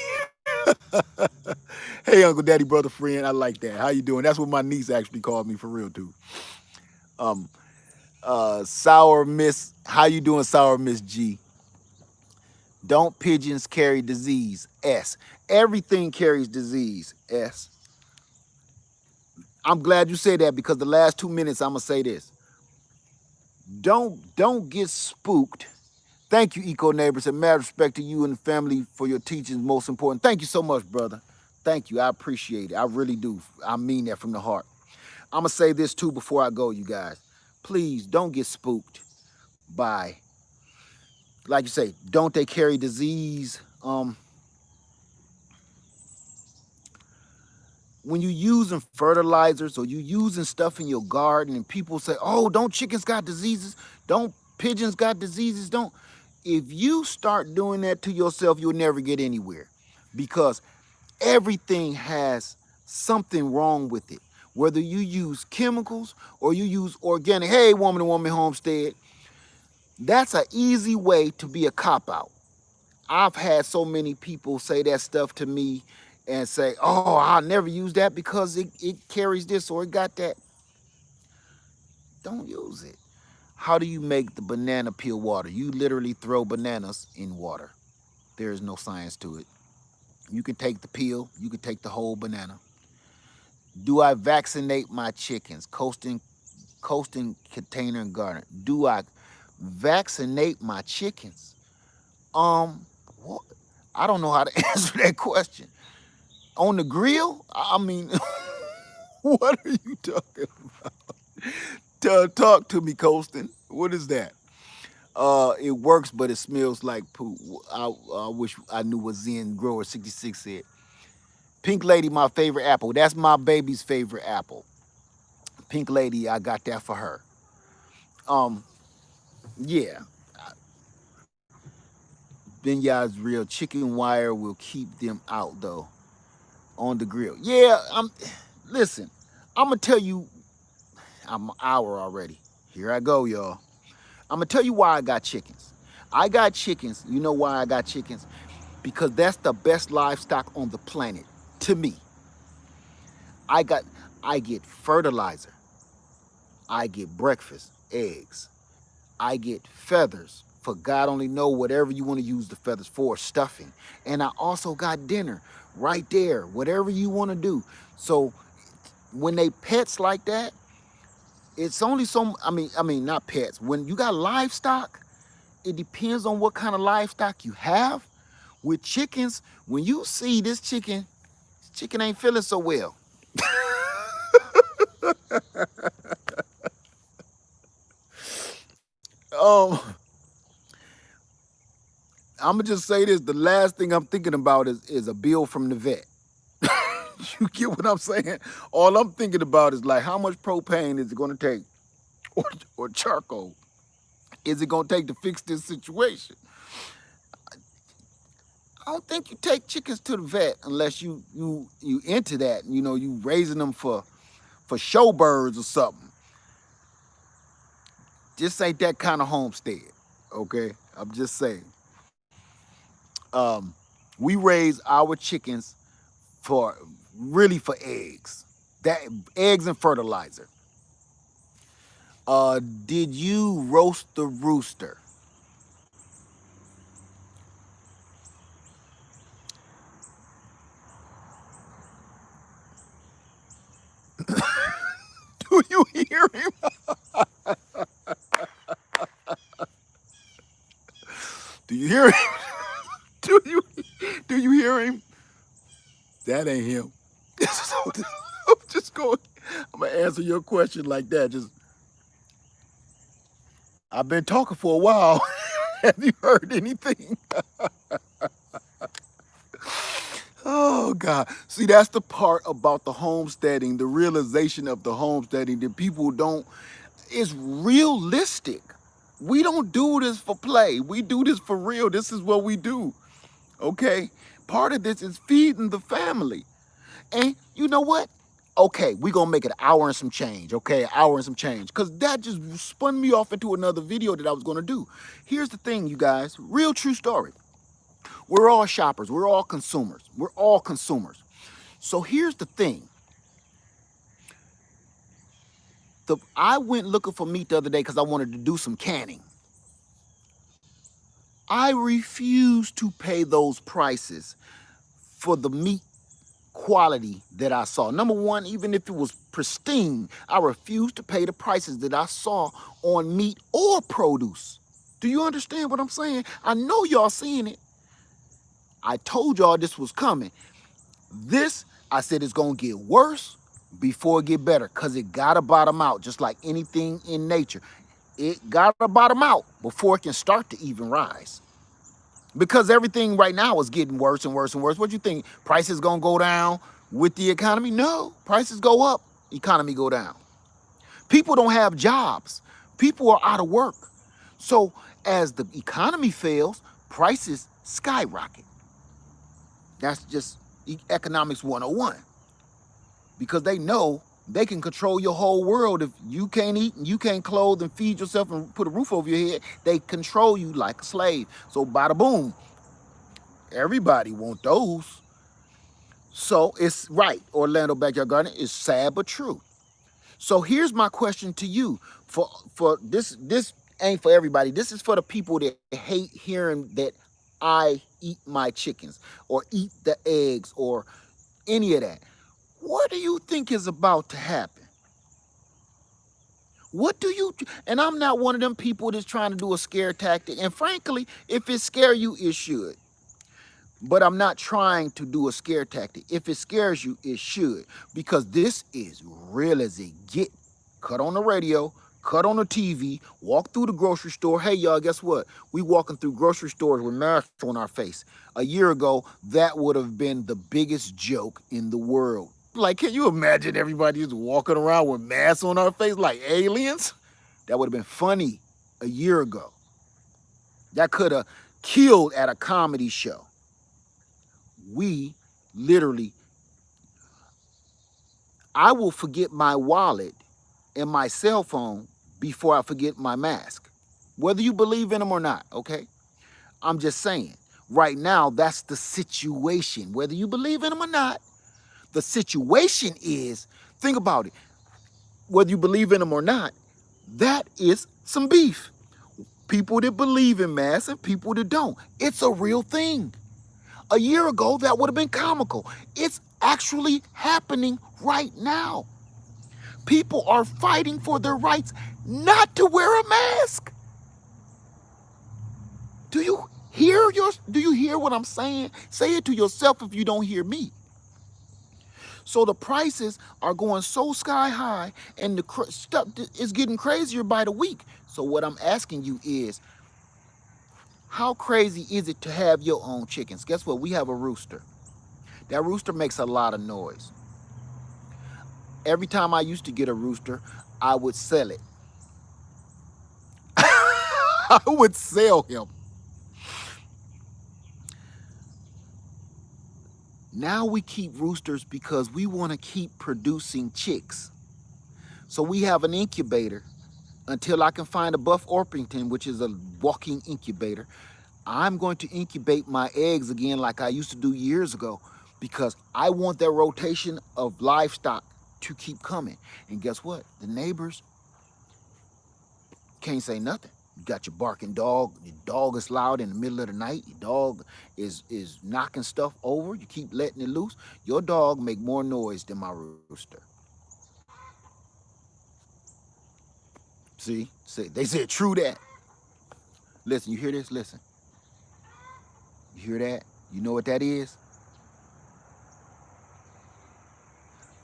Hey, Uncle Daddy, brother, friend. I like that. How you doing? That's what my niece actually called me for real too. Sour Miss, how you doing, Sour Miss G? Don't pigeons carry disease? S. Everything carries disease. S. I'm glad you said that, because the last 2 minutes I'm gonna say this. Don't get spooked. Thank you, Eco Neighbors, and mad respect to you and the family for your teachings. Most important. Thank you so much, brother. Thank you. I appreciate it. I really do. I mean that from the heart. I'm gonna say this too before I go, you guys. Please don't get spooked by, like you say, don't they carry disease? When you're using fertilizers or you using stuff in your garden and people say, oh, don't chickens got diseases? Don't pigeons got diseases? Don't. If you start doing that to yourself, you'll never get anywhere, because everything has something wrong with it. Whether you use chemicals or you use organic. Hey, woman to woman homestead. That's an easy way to be a cop-out. I've had so many people say that stuff to me and say, oh, I'll never use that because it carries this or it got that. Don't use it. How do you make the banana peel water? You literally throw bananas in water. There is no science to it. You can take the peel, you can take the whole banana. Do I vaccinate my chickens? Coasting Container and Garden. Do I vaccinate my chickens? What? I don't know how to answer that question. On the grill? I mean, what are you talking about? Talk to me, Colston. What is that? It works, but it smells like poo. I wish I knew what Zen Grower 66 said. Pink Lady, my favorite apple. That's my baby's favorite apple. Pink Lady, I got that for her. Um, yeah. Vineyard's real chicken wire will keep them out though on the grill. Yeah, listen, I'm gonna tell you, I'm an hour already. Here I go, y'all. I'm gonna tell you why I got chickens. I got chickens. You know why I got chickens? Because that's the best livestock on the planet. To me, I got, I get fertilizer. I get breakfast, eggs. I get feathers. For God only know whatever you want to use the feathers for, stuffing. And I also got dinner right there, whatever you want to do. So when they pets like that, it's only so, I mean, not pets. When you got livestock, it depends on what kind of livestock you have. With chickens, when you see this chicken ain't feeling so well. Um, I'm gonna just say this: the last thing I'm thinking about is a bill from the vet. You get what I'm saying? All I'm thinking about is like how much propane is it gonna take, or, or charcoal is it gonna take to fix this situation? I don't think you take chickens to the vet unless you into that. You know, you raising them for show birds or something. This ain't that kind of homestead. Okay, I'm just saying. Um, we raise our chickens for really for eggs. That eggs and fertilizer. Did you roast the rooster? Do you hear him? Do you hear him? Do you hear him? That ain't him. So, I'm just going. I'm gonna answer your question like that. Just I've been talking for a while. Have you heard anything? Oh God. See, that's the part about the homesteading, the realization of the homesteading that people don't, it's realistic. We don't do this for play. We do this for real. This is what we do. Okay? Part of this is feeding the family. And you know what? Okay, we're gonna make it an hour and some change. Okay, an hour and some change. Because that just spun me off into another video that I was gonna do. Here's the thing, you guys, real true story. We're all shoppers, we're all consumers. We're all consumers. So here's the thing. I went looking for meat the other day because I wanted to do some canning. I refuse to pay those prices for the meat quality that I saw. Number one, even if it was pristine, I refuse to pay the prices that I saw on meat or produce. Do you understand what I'm saying? I know y'all seeing it. I told y'all this was coming. This, I said, it's gonna get worse before it get better, because it gotta bottom out, just like anything in nature. It gotta bottom out before it can start to even rise. Because everything right now is getting worse and worse and worse. What do you think? Prices gonna go down with the economy? No, prices go up, economy go down. People don't have jobs. People are out of work. So as the economy fails, prices skyrocket. That's just economics 101. Because they know they can control your whole world. If you can't eat and you can't clothe and feed yourself and put a roof over your head, they control you like a slave. So bada boom, everybody want those. So it's right, Orlando Backyard Garden is sad but true. So here's my question to you. For this ain't for everybody. This is for the people that hate hearing that I eat my chickens or eat the eggs or any of that. What do you think is about to happen? What do you, and I'm not one of them people that's trying to do a scare tactic. And frankly, if it scare you, it should. But I'm not trying to do a scare tactic. If it scares you, it should, because this is real as it get. Cut on the radio, cut on the TV, walk through the grocery store. Hey, y'all, guess what? We walking through grocery stores with masks on our face. A year ago, that would have been the biggest joke in the world. Like, can you imagine everybody just walking around with masks on our face like aliens? That would have been funny a year ago. That could have killed at a comedy show. We literally, I will forget my wallet and my cell phone before I forget my mask. Whether you believe in them or not, okay? I'm just saying, right now, that's the situation. Whether you believe in them or not, the situation is, think about it, whether you believe in them or not, that is some beef. People that believe in masks and people that don't. It's a real thing. A year ago, that would have been comical. It's actually happening right now. People are fighting for their rights not to wear a mask. Do you hear what I'm saying? Say it to yourself if you don't hear me. So the prices are going so sky high, and the stuff is getting crazier by the week. So what I'm asking you is, how crazy is it to have your own chickens? Guess what? We have a rooster. That rooster makes a lot of noise. Every time I used to get a rooster, I would sell it. I would sell him. Now we keep roosters because we want to keep producing chicks. So we have an incubator until I can find a Buff Orpington, which is a walking incubator. I'm going to incubate my eggs again like I used to do years ago, because I want that rotation of livestock to keep coming. And guess what? The neighbors can't say nothing. You got your barking dog. Your dog is loud in the middle of the night. Your dog is knocking stuff over. You keep letting it loose. Your dog make more noise than my rooster. See, they said true that. Listen, you hear this? Listen. You hear that? You know what that is?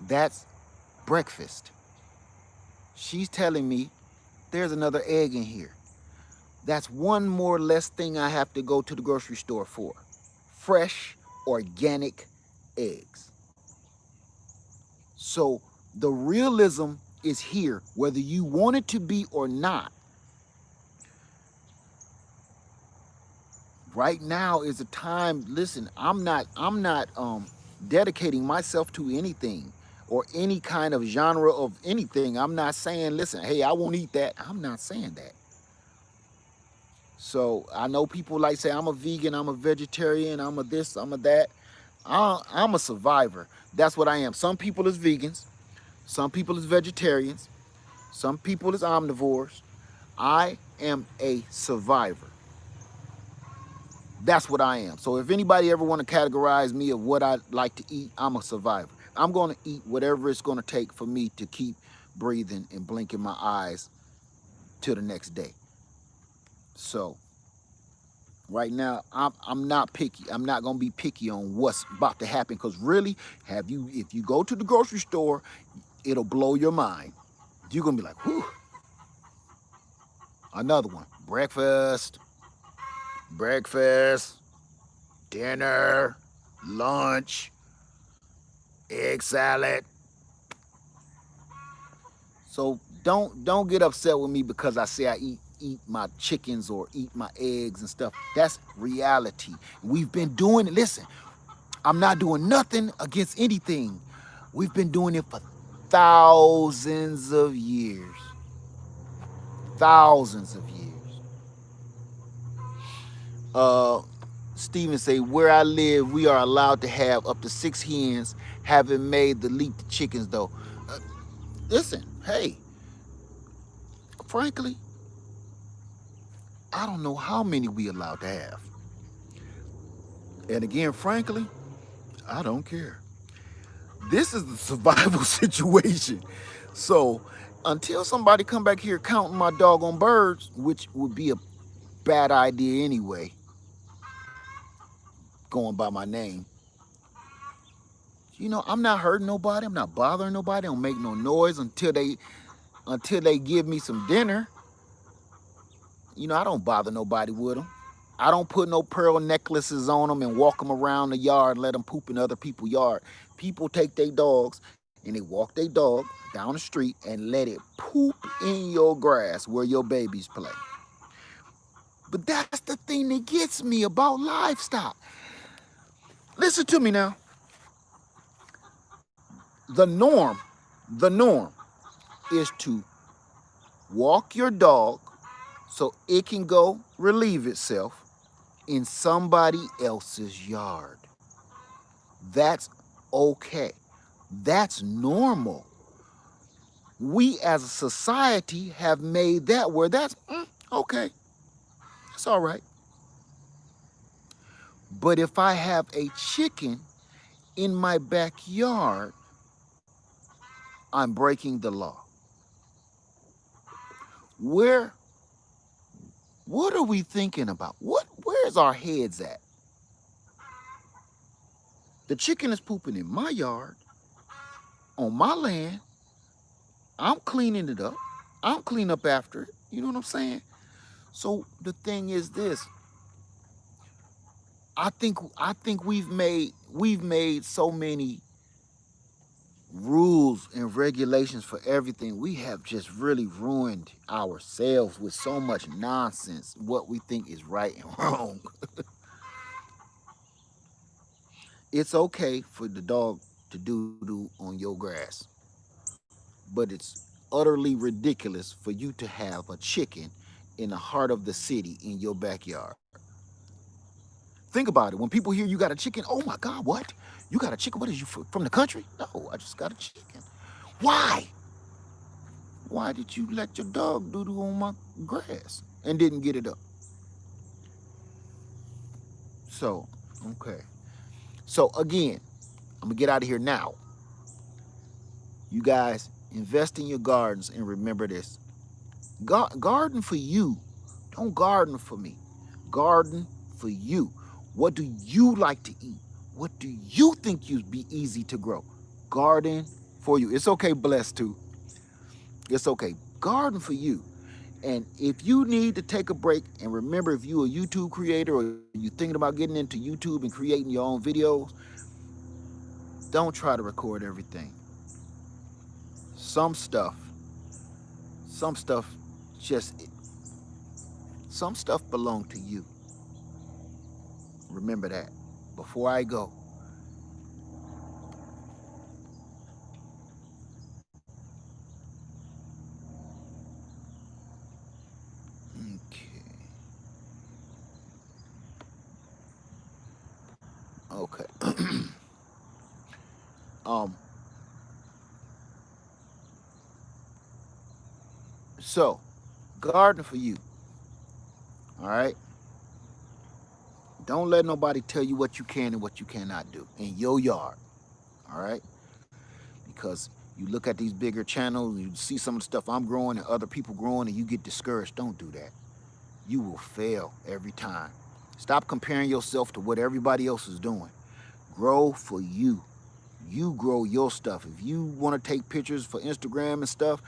That's breakfast. She's telling me there's another egg in here. That's one more less thing I have to go to the grocery store for. Fresh, organic eggs. So the realism is here, whether you want it to be or not. Right now is a time, listen, I'm not dedicating myself to anything or any kind of genre of anything. I'm not saying, listen, hey, I won't eat that. I'm not saying that. So I know people like say, I'm a vegan, I'm a vegetarian, I'm a this, I'm a that. I'm a survivor. That's what I am. Some people is vegans. Some people is vegetarians. Some people is omnivores. I am a survivor. That's what I am. So if anybody ever want to categorize me of what I like to eat, I'm a survivor. I'm going to eat whatever it's going to take for me to keep breathing and blinking my eyes till the next day. So right now, I'm not picky. I'm not going to be picky on what's about to happen, because really, if you go to the grocery store, it'll blow your mind. You're going to be like, whew. Another one. Breakfast, dinner, lunch, egg salad. So don't get upset with me because I say I eat my chickens or eat my eggs and stuff. That's reality. We've been doing it. Listen, I'm not doing nothing against anything. We've been doing it for thousands of years. Thousands of years. Steven say, where I live, we are allowed to have up to 6 hens. Haven't made the leap to chickens though. Listen, hey, frankly, I don't know how many we allowed to have. And again, frankly, I don't care. This is the survival situation. So until somebody come back here counting my doggone birds, which would be a bad idea anyway, going by my name. You know, I'm not hurting nobody. I'm not bothering nobody. I don't make no noise until they give me some dinner. You know, I don't bother nobody with them. I don't put no pearl necklaces on them and walk them around the yard and let them poop in other people's yard. People take their dogs and they walk their dog down the street and let it poop in your grass where your babies play. But that's the thing that gets me about livestock. Listen to me now. The norm is to walk your dog so it can go relieve itself in somebody else's yard. That's okay. That's normal. We as a society have made that where that's okay. That's all right. But if I have a chicken in my backyard, I'm breaking the law. What are we thinking about? Where's our heads at? The chicken is pooping in my yard, on my land. I'm cleaning it up. I'm cleaning up after it. You know what I'm saying? So the thing is this. I think we've made so many rules and regulations for everything. We have just really ruined ourselves with so much nonsense, what we think is right and wrong. It's okay for the dog to do on your grass, but it's utterly ridiculous for you to have a chicken in the heart of the city in your backyard. Think about it. When people hear you got a chicken, oh my God, what? You got a chicken? What is you from the country? No, I just got a chicken. Why? Why did you let your dog doo-doo on my grass and didn't get it up? So, okay. So again, I'm gonna get out of here now. You guys, invest in your gardens and remember this. Garden for you. Don't garden for me. Garden for you. What do you like to eat? What do you think you'd be easy to grow? Garden for you. It's okay, blessed too. It's okay. Garden for you. And if you need to take a break, and remember, if you're a YouTube creator or you're thinking about getting into YouTube and creating your own videos, don't try to record everything. Some stuff some stuff belong to you. Remember that. Before I go, okay. um. So, garden for you. All right. Don't let nobody tell you what you can and what you cannot do in your yard. All right. Because you look at these bigger channels, you see some of the stuff I'm growing and other people growing, and you get discouraged. Don't do that. You will fail every time. Stop comparing yourself to what everybody else is doing. Grow for you. You grow your stuff. If you want to take pictures for Instagram and stuff,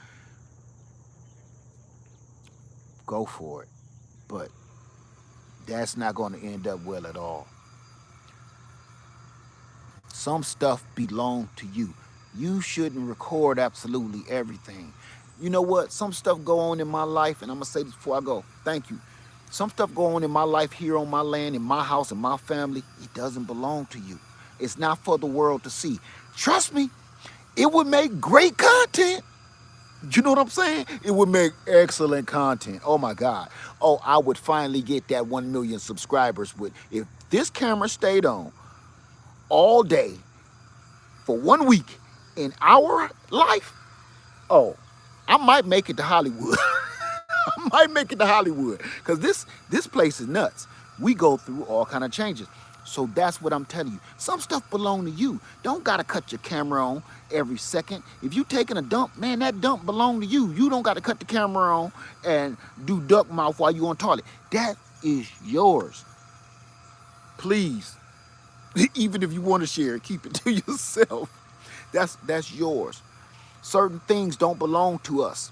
go for it. But that's not going to end up well at all. Some stuff belongs to you. You shouldn't record absolutely everything. You know what? Some stuff go on in my life, and I'm going to say this before I go. Thank you. Some stuff go on in my life here on my land, in my house, in my family. It doesn't belong to you. It's not for the world to see. Trust me, it would make great content. You know what I'm saying? It would make excellent content. Oh my God. Oh, I would finally get that 1 million subscribers with if this camera stayed on all day for 1 week in our life. Oh, I might make it to Hollywood. I might make it to Hollywood because this place is nuts. We go through all kind of changes. So that's what I'm telling you. Some stuff belong to you. Don't gotta cut your camera on every second. If you taking a dump, man, that dump belong to you. You don't gotta cut the camera on and do duck mouth while you on toilet. That is yours. Please Even if you want to share it, keep it to yourself. That's yours. Certain things don't belong to us.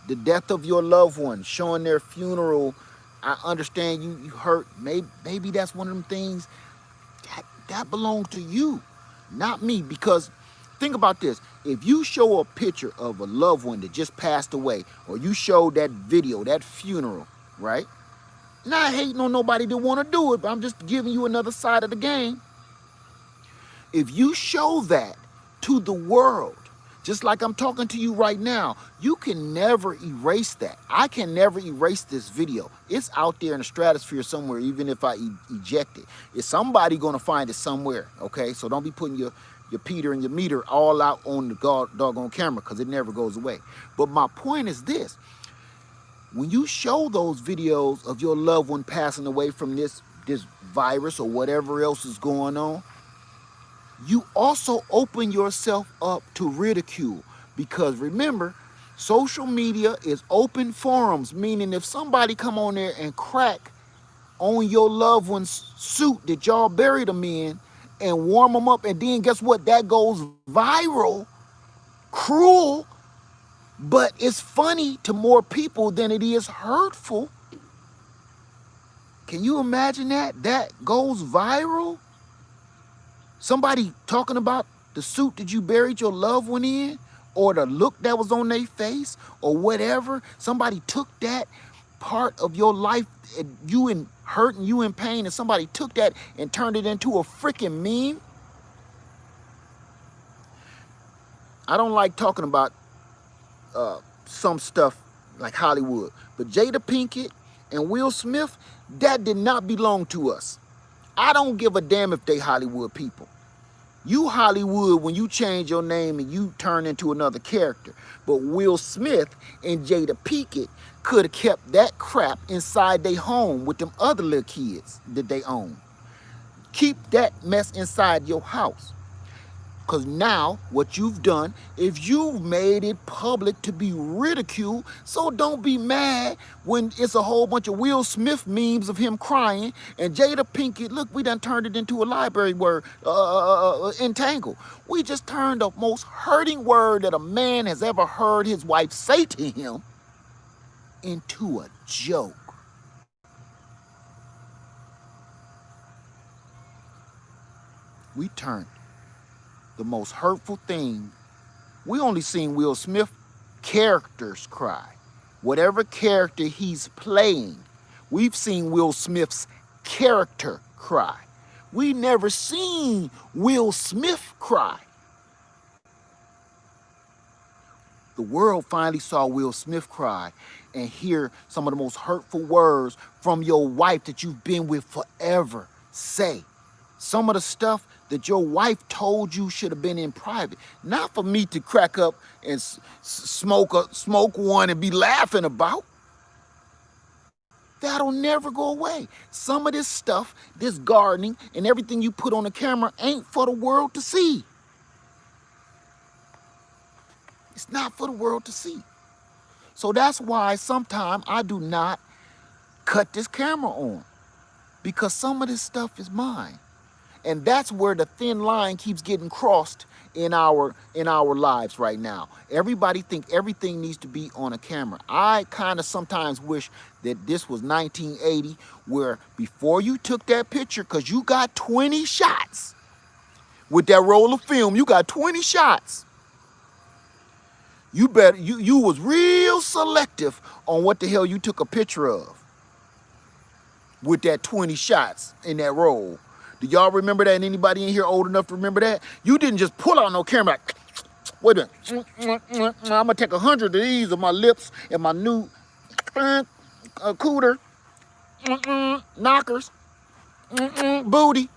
The death of your loved one, showing their funeral. I understand you hurt. Maybe that's one of them things that belongs to you, not me. Because think about this. If you show a picture of a loved one that just passed away, or you show that video, that funeral, right? Not hating on nobody that want to do it, but I'm just giving you another side of the game. If you show that to the world, just like I'm talking to you right now, you can never erase that. I can never erase this video. It's out there in the stratosphere somewhere, even if I eject it. Is somebody going to find it somewhere, okay? So don't be putting your Peter and your meter all out on the doggone camera, because it never goes away. But my point is this. When you show those videos of your loved one passing away from this virus or whatever else is going on, you also open yourself up to ridicule. Because remember, social media is open forums, meaning if somebody come on there and crack on your loved one's suit that y'all buried them in and warm them up, and then guess what? That goes viral. Cruel, but it's funny to more people than it is hurtful. Can you imagine that? That goes viral? Somebody talking about the suit that you buried your loved one in, or the look that was on their face, or whatever. Somebody took that part of your life, and you in hurt and you in pain, and somebody took that and turned it into a freaking meme. I don't like talking about some stuff like Hollywood, but Jada Pinkett and Will Smith, that did not belong to us. I don't give a damn if they Hollywood people. You Hollywood when you change your name and you turn into another character. But Will Smith and Jada Pinkett could have kept that crap inside their home with them other little kids that they own. Keep that mess inside your house. Because now what you've done is you've made it public to be ridiculed. So don't be mad when it's a whole bunch of Will Smith memes of him crying and Jada Pinkett. Look, we done turned it into a library word, entangle. We just turned the most hurting word that a man has ever heard his wife say to him into a joke. We turned the most hurtful thing. We only seen Will Smith characters cry. Whatever character he's playing, we've seen Will Smith's character cry. We never seen Will Smith cry. The world finally saw Will Smith cry and hear some of the most hurtful words from your wife that you've been with forever say. Some of the stuff that your wife told you should have been in private. Not for me to crack up and smoke one and be laughing about. That'll never go away. Some of this stuff, this gardening and everything you put on the camera ain't for the world to see. It's not for the world to see. So that's why sometimes I do not cut this camera on. Because some of this stuff is mine. And that's where the thin line keeps getting crossed in our lives right now. Everybody think everything needs to be on a camera. I kind of sometimes wish that this was 1980, where before you took that picture, because you got 20 shots with that roll of film, you got 20 shots. You was real selective on what the hell you took a picture of with that 20 shots in that roll. Do y'all remember that? And anybody in here old enough to remember that? You didn't just pull out no camera like, wait a minute, I'm gonna take 100 of these of my lips and my new cooter, knockers, booty.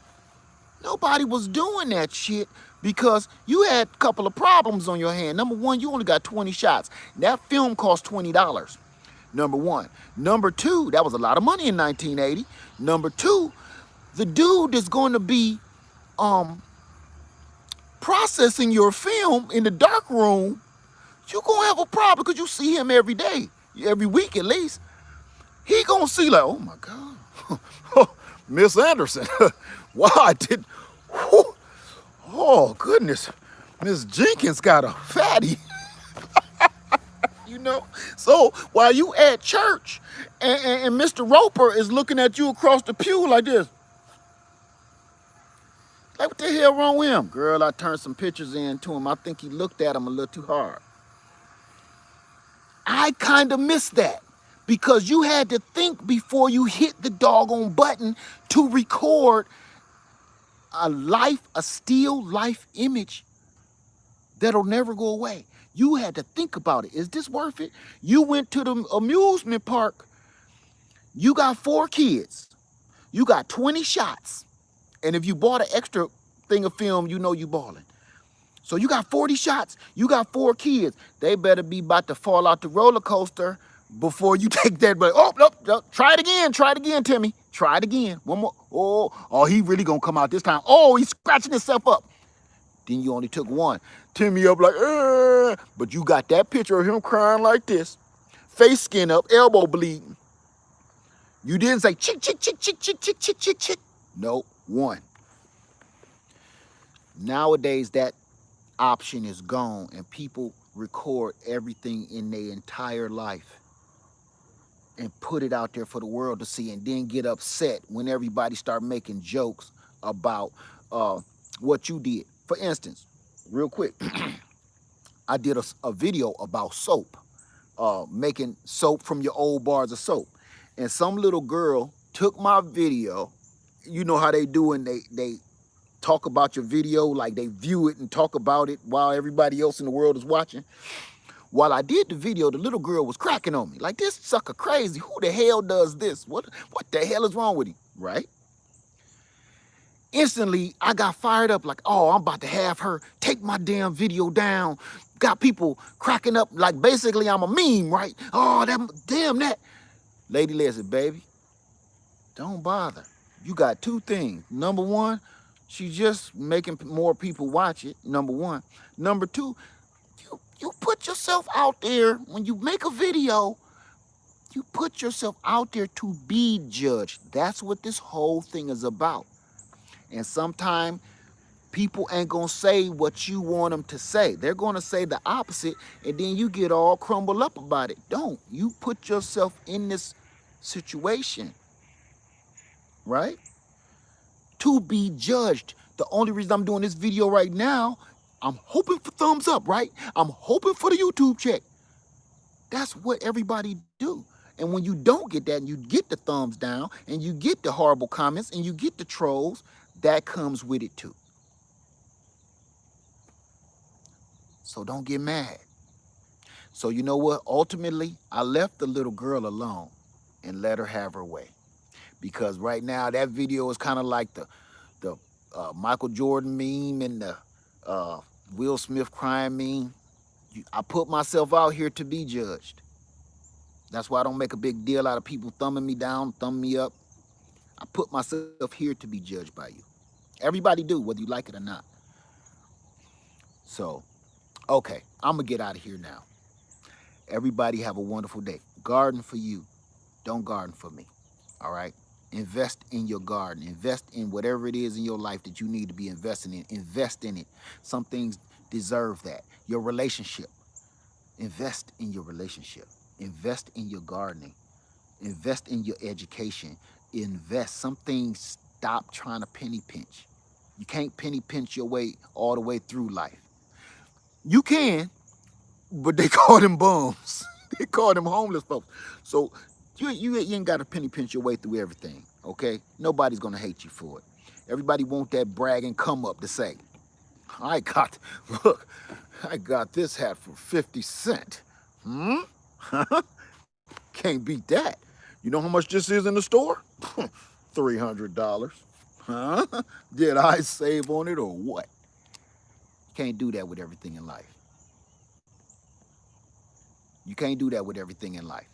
Nobody was doing that shit because you had a couple of problems on your hand. Number one, you only got 20 shots. That film cost $20. Number one. Number two, that was a lot of money in 1980. Number two, the dude that's going to be processing your film in the dark room, you're going to have a problem because you see him every day, every week at least. He going to see like, oh my God. Miss Anderson. Wow, I did. Whew, oh, goodness. Miss Jenkins got a fatty. You know? So while you at church and Mr. Roper is looking at you across the pew like this. Like, what the hell wrong with him? Girl, I turned some pictures in to him. I think he looked at him a little too hard. I kind of missed that because you had to think before you hit the doggone button to record a still life image that'll never go away. You had to think about it. Is this worth it? You went to the amusement park. You got 4 kids. You got 20 shots. And if you bought an extra thing of film, you know you balling. So you got 40 shots. You got 4 kids. They better be about to fall out the roller coaster before you take that. But oh, nope, try it again. Try it again, Timmy. Try it again. One more. Oh, he really gonna come out this time. Oh, he's scratching himself up. Then you only took 1. Timmy up like, but you got that picture of him crying like this, face skin up, elbow bleeding. You didn't say chick, chick, chick, chick, chick, chick, chick, chick, chick. Nope, 1. Nowadays, that option is gone, and people record everything in their entire life and put it out there for the world to see, and then get upset when everybody start making jokes about what you did. For instance, real quick, I did a video about soap, making soap from your old bars of soap. And some little girl took my video. You know how they do, and they talk about your video, like they view it and talk about it while everybody else in the world is watching. While I did the video, the little girl was cracking on me. Like, this sucker crazy. Who the hell does this? What the hell is wrong with him, right? Instantly, I got fired up like, oh, I'm about to have her take my damn video down. Got people cracking up like basically I'm a meme, right? Oh, damn that. Lady Leslie, baby, don't bother. You got 2 things. Number 1, she's just making more people watch it, number 1. Number 2, you put yourself out there. When you make a video, you put yourself out there to be judged. That's what this whole thing is about. And sometimes people ain't gonna say what you want them to say. They're gonna say the opposite, and then you get all crumbled up about it. Don't. You put yourself in this situation, right? To be judged. The only reason I'm doing this video right now, I'm hoping for thumbs up, right? I'm hoping for the YouTube check. That's what everybody do. And when you don't get that, and you get the thumbs down, and you get the horrible comments, and you get the trolls, that comes with it too. So don't get mad. So you know what? Ultimately, I left the little girl alone and let her have her way. Because right now, that video is kind of like the Michael Jordan meme and the Will Smith crying meme. I put myself out here to be judged. That's why I don't make a big deal out of people thumbing me down, thumbing me up. I put myself here to be judged by you. Everybody do, whether you like it or not. So, okay, I'm going to get out of here now. Everybody have a wonderful day. Garden for you. Don't garden for me. All right? Invest in your garden. Invest in whatever it is in your life that you need to be investing in. Invest in it. Some things deserve that. Your relationship. Invest in your relationship. Invest in your gardening. Invest in your education. Invest. Some things, stop trying to penny pinch. You can't penny pinch your way all the way through life. You can, but they call them bums. They call them homeless folks. So you ain't got to penny pinch your way through everything, okay? Nobody's going to hate you for it. Everybody want that brag and come up to say, look, I got this hat for 50 cents. Can't beat that. You know how much this is in the store? $300. Huh? Did I save on it or what? Can't do that with everything in life. You can't do that with everything in life.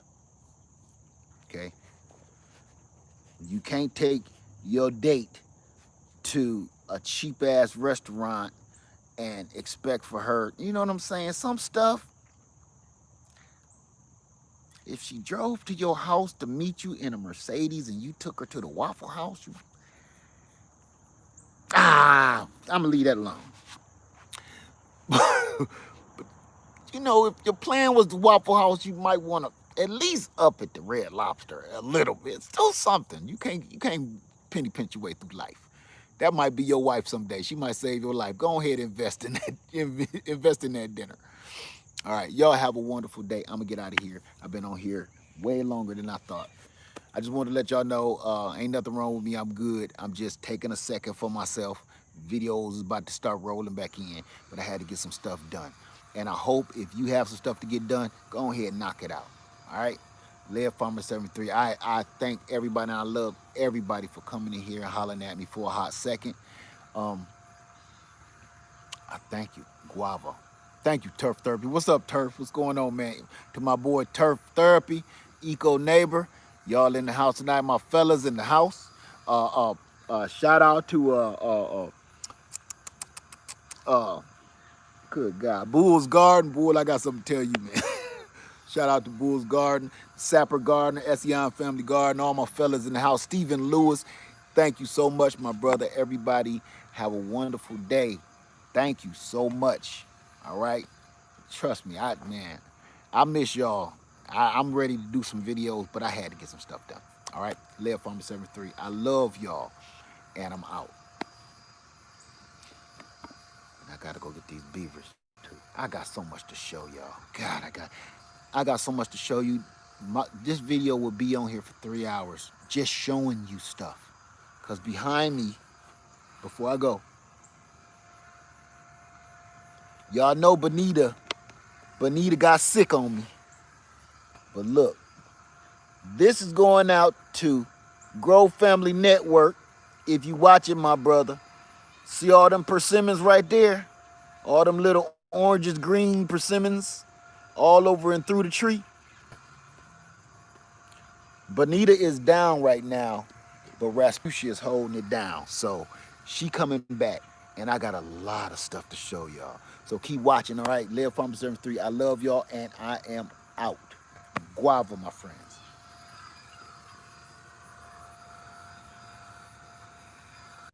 Okay? You can't take your date to a cheap-ass restaurant and expect for her, you know what I'm saying? Some stuff, if she drove to your house to meet you in a Mercedes and you took her to the Waffle House, I'm gonna leave that alone. But you know, if your plan was the Waffle House, you might want to at least up at the Red Lobster a little bit. Still something. You can't penny pinch your way through life. That might be your wife someday. She might save your life. Go ahead and invest in that dinner. All right, y'all have a wonderful day. I'm gonna get out of here. I've been on here way longer than I thought. I just wanted to let y'all know, ain't nothing wrong with me. I'm good. I'm just taking a second for myself. Videos is about to start rolling back in, but I had to get some stuff done. And I hope if you have some stuff to get done, go ahead and knock it out. All right? Live Farmer 73. I thank everybody, and I love everybody for coming in here and hollering at me for a hot second. I thank you, Guava. Thank you, Turf Therapy. What's up, Turf? What's going on, man? To my boy Turf Therapy, Eco Neighbor. Y'all in the house tonight, my fellas in the house. Shout out to good God, Bull's Garden. Bull, I got something to tell you, man. Shout out to Bull's Garden, Sapper Garden, Ession Family Garden, all my fellas in the house. Stephen Lewis, thank you so much, my brother. Everybody have a wonderful day. Thank you so much. All right, trust me, I miss y'all. I'm ready to do some videos, but I had to get some stuff done. All right, Live Farmer 73. I love y'all, and I'm out. And I gotta go get these beavers too. I got so much to show y'all. God, I got so much to show you. This video will be on here for 3 hours, just showing you stuff. Cause behind me, before I go, y'all know Bonita got sick on me. But look, this is going out to Grow Family Network. If you watching, my brother, see all them persimmons right there? All them little oranges, green persimmons all over and through the tree. Bonita is down right now, but Rasputia is holding it down. So she coming back, and I got a lot of stuff to show y'all. So keep watching, all right? Live Farmer 73. I love y'all, and I am out. Guava, my friend.